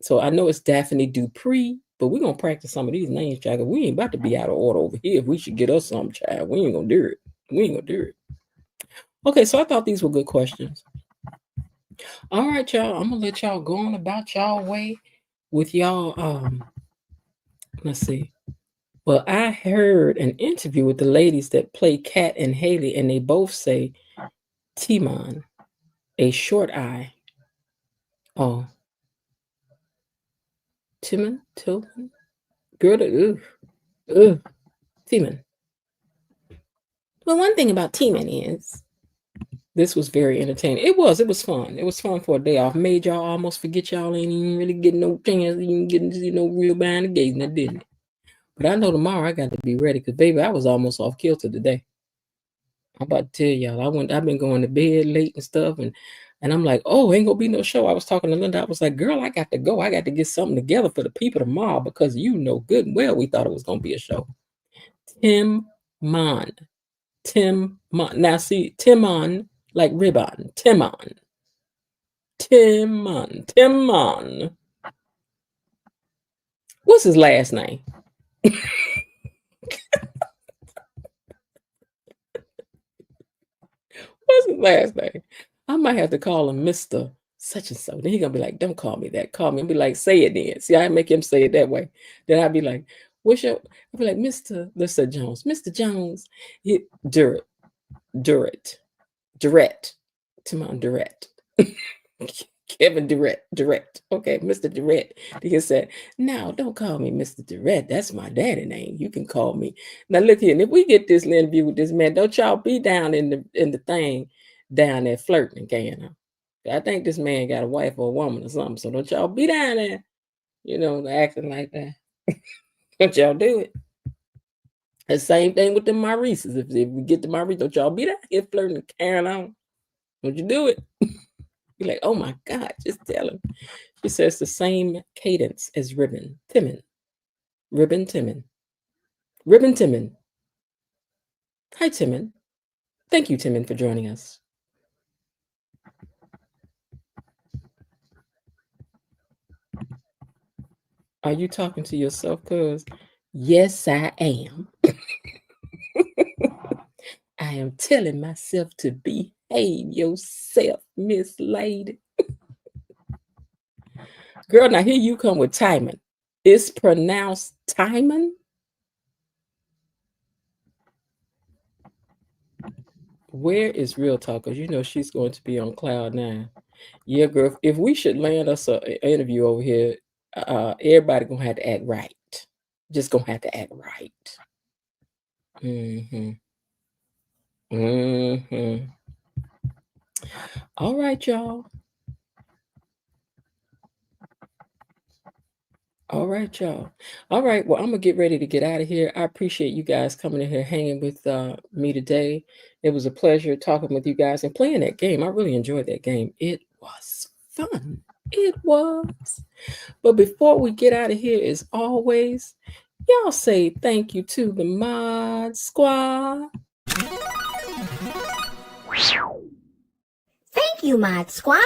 So I know it's Daphne Dupree, but we're gonna practice some of these names, child. We ain't about to be out of order over here. If we should get us some, child, we ain't gonna do it. Okay, so I thought these were good questions. All right, y'all. I'm gonna let y'all go on about y'all way with y'all. Let's see. Well, I heard an interview with the ladies that play Kat and Haley, and they both say Timon, a short I. Oh, Timon, girl, Timon. Well, one thing about Timon is this was very entertaining. It was fun. It was fun for a day off. Made y'all almost forget y'all ain't even really getting no chance, even getting real behind the gate, and didn't it? But I know tomorrow I got to be ready, because baby, I was almost off kilter today. I'm about to tell y'all, I've been going to bed late and stuff, and I'm like, oh, ain't gonna be no show. I was talking to Linda. I was like, girl, I got to go. I got to get something together for the people tomorrow, because you know good and well we thought it was gonna be a show. Timon. Timon. Now see, Timon, like ribbon. Timon. Timon. Timon. What's his last name? What's his last name? I might have to call him Mr. Such and so. Then he's gonna be like, don't call me that. Call me and be like, say it then. See, I make him say it that way. Then I'd be like, what's your I'd be like, Mr. Let's say Jones. Mr. Jones. Durrett. Durrett. Durrett. Timon Durrett. Kevin Durrett. Durrett. Okay, Mr. Durrett. He said, no, don't call me Mr. Durrett. That's my daddy name. You can call me. Now look here, and if we get this interview with this man, don't y'all be down in the thing down there flirting again. I think this man got a wife or a woman or something. So don't y'all be down there, acting like that. Don't y'all do it. The same thing with the Maurices. If we get to Maurice, don't y'all be down here flirting and carrying on. Don't you do it. Be like, oh my God, just tell him. She says the same cadence as Ribbon Timon. Ribbon Timon. Ribbon Timon. Hi, Timon. Thank you, Timon, for joining us. Are you talking to yourself, cuz? Yes, I am. I am telling myself to behave yourself, Miss Lady. Girl, now here you come with Timon. It's pronounced Timon? Where is Real Talk? Because she's going to be on cloud 9. Yeah, girl, if we should land us an interview over here, everybody gonna have to act right. Just gonna have to act right. All right, y'all. All right, y'all. All right, well, I'm gonna get ready to get out of here. I appreciate you guys coming in here, hanging with me today. It was a pleasure talking with you guys and playing that game. I really enjoyed that game. It was fun. It was. But before we get out of here, as always, y'all say thank you to the Mod Squad. Thank you, Mod Squad.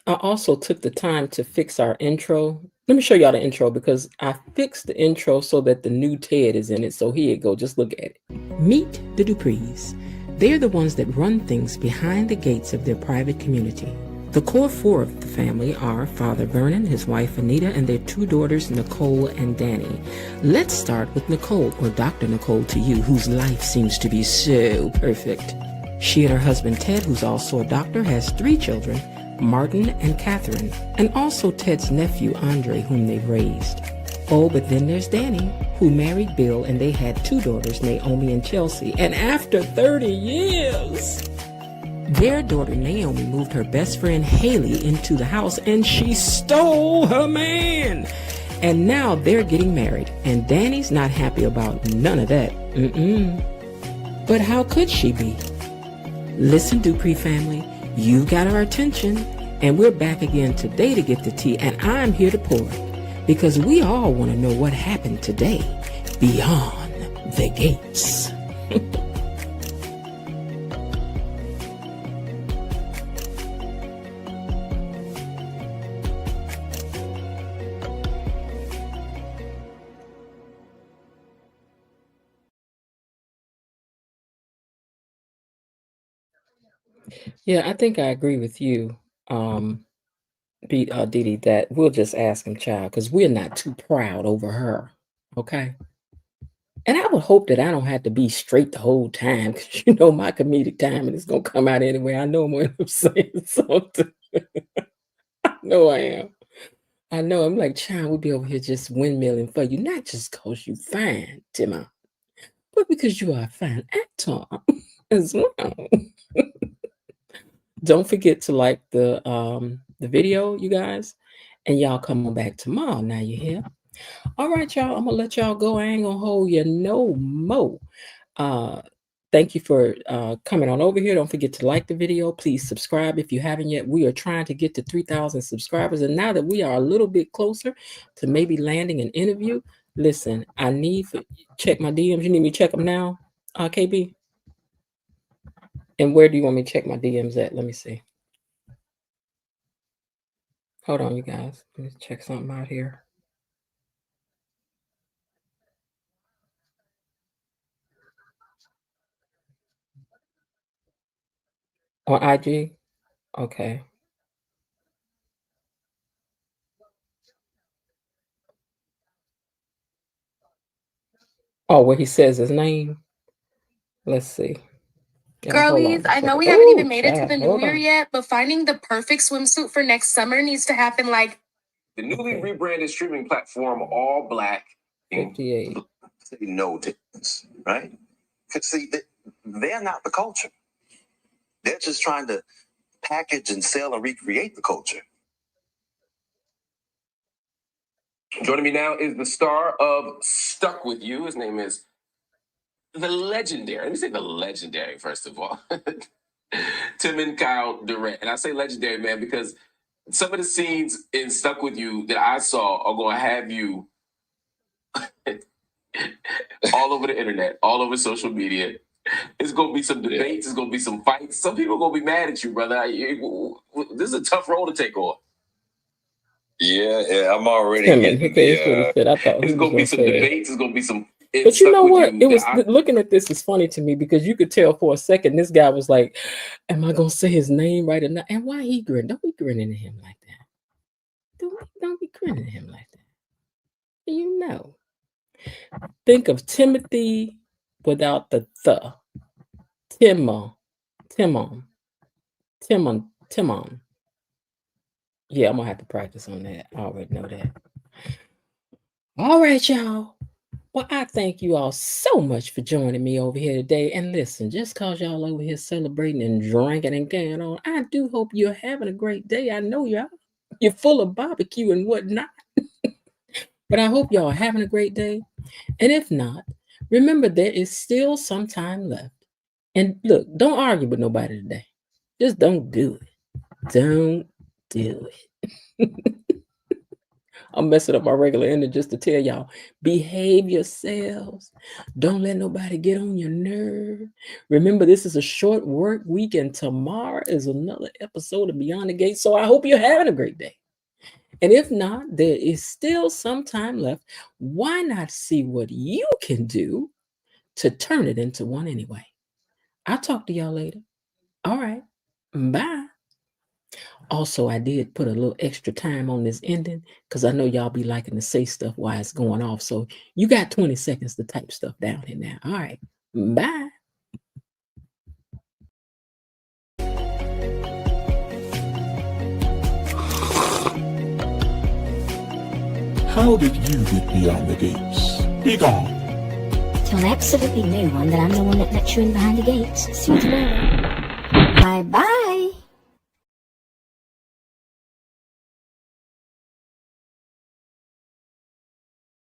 I also took the time to fix our intro. Let me show y'all the intro because I fixed the intro so that the new Ted is in it. So here you go. Just look at it. Meet the Duprees. They're the ones that run things behind the gates of their private community. The core 4 of the family are Father Vernon, his wife Anita, and their 2 daughters, Nicole and Danny. Let's start with Nicole, or Dr. Nicole to you, whose life seems to be so perfect. She and her husband Ted, who's also a doctor, has 3 children, Martin and Catherine, and also Ted's nephew Andre, whom they've raised. Oh, but then there's Danny, who married Bill, and they had 2 daughters, Naomi and Chelsea. And after 30 years, their daughter Naomi moved her best friend Haley into the house, and she stole her man. And now they're getting married, and Danny's not happy about none of that. But how could she be? Listen, Dupree family, you've got our attention, and we're back again today to get the tea, and I'm here to pour it, because we all want to know what happened today beyond the gates. Yeah, I think I agree with you, Didi, that we'll just ask him, child, because we're not too proud over her, okay? And I would hope that I don't have to be straight the whole time, because my comedic timing is going to come out anyway. I know I'm going to end up saying something. I know I am. I know. I'm like, child, we'll be over here just windmilling for you, not just because you fine, Timon, but because you are a fine actor as well. Don't forget to like the video, you guys, and y'all come on back tomorrow. Now you hear? All right, y'all. I'm gonna let y'all go. I ain't gonna hold you no more. Thank you for coming on over here. Don't forget to like the video. Please subscribe if you haven't yet. We are trying to get to 3,000 subscribers, and now that we are a little bit closer to maybe landing an interview, Listen, I need for check my DMs. You need me to check them now, KB? And where do you want me to check my DMs at? Let me see. Hold on, you guys. Let me check something out here. On IG? Okay. Oh, where he says his name. Let's see. Girlies, I know we haven't even made it to the new year yet, but finding the perfect swimsuit for next summer needs to happen like the newly rebranded streaming platform All Black. 58. Say no to this, right? Because see, they're not the culture. They're just trying to package and sell and recreate the culture. Joining me now is the star of Stuck With You. His name is the legendary. Let me say the legendary, first of all. Tim and Kyle Durant. And I say legendary, man, because some of the scenes in Stuck With You that I saw are going to have you all over the internet, all over social media. It's going to be some debates. It's going to be some fights. Some people are going to be mad at you, brother. This is a tough role to take on. Yeah, I'm already Timon, getting okay, that's what he said. I thought it's he was going to be some say debates. It's going to be some. But you know what? It was looking at this is funny to me because you could tell for a second this guy was like, "Am I gonna say his name right or not?" And why he grin? Don't be grinning at him like that. Don't be grinning at him like that. You know. Think of Timothy without the th. Timon. Yeah, I'm gonna have to practice on that. I already know that. All right, y'all. Well, I thank you all so much for joining me over here today. And listen, just cause y'all over here celebrating and drinking and carrying on, I do hope you're having a great day. I know you're full of barbecue and whatnot. But I hope y'all are having a great day. And if not, remember there is still some time left. And look, don't argue with nobody today. Just don't do it. Don't do it. I'm messing up my regular ending just to tell y'all, behave yourselves. Don't let nobody get on your nerve. Remember, this is a short work week, and tomorrow is another episode of Beyond the Gate. So I hope you're having a great day. And if not, there is still some time left. Why not see what you can do to turn it into one anyway? I'll talk to y'all later. All right. Bye. Also, I did put a little extra time on this ending because I know y'all be liking to say stuff while it's going off. So you got 20 seconds to type stuff down here now. All right. Bye. How did you get beyond the gates? Be gone. Tell an absolutely no one that I'm the one that let you in behind the gates. See you tomorrow. Bye-bye.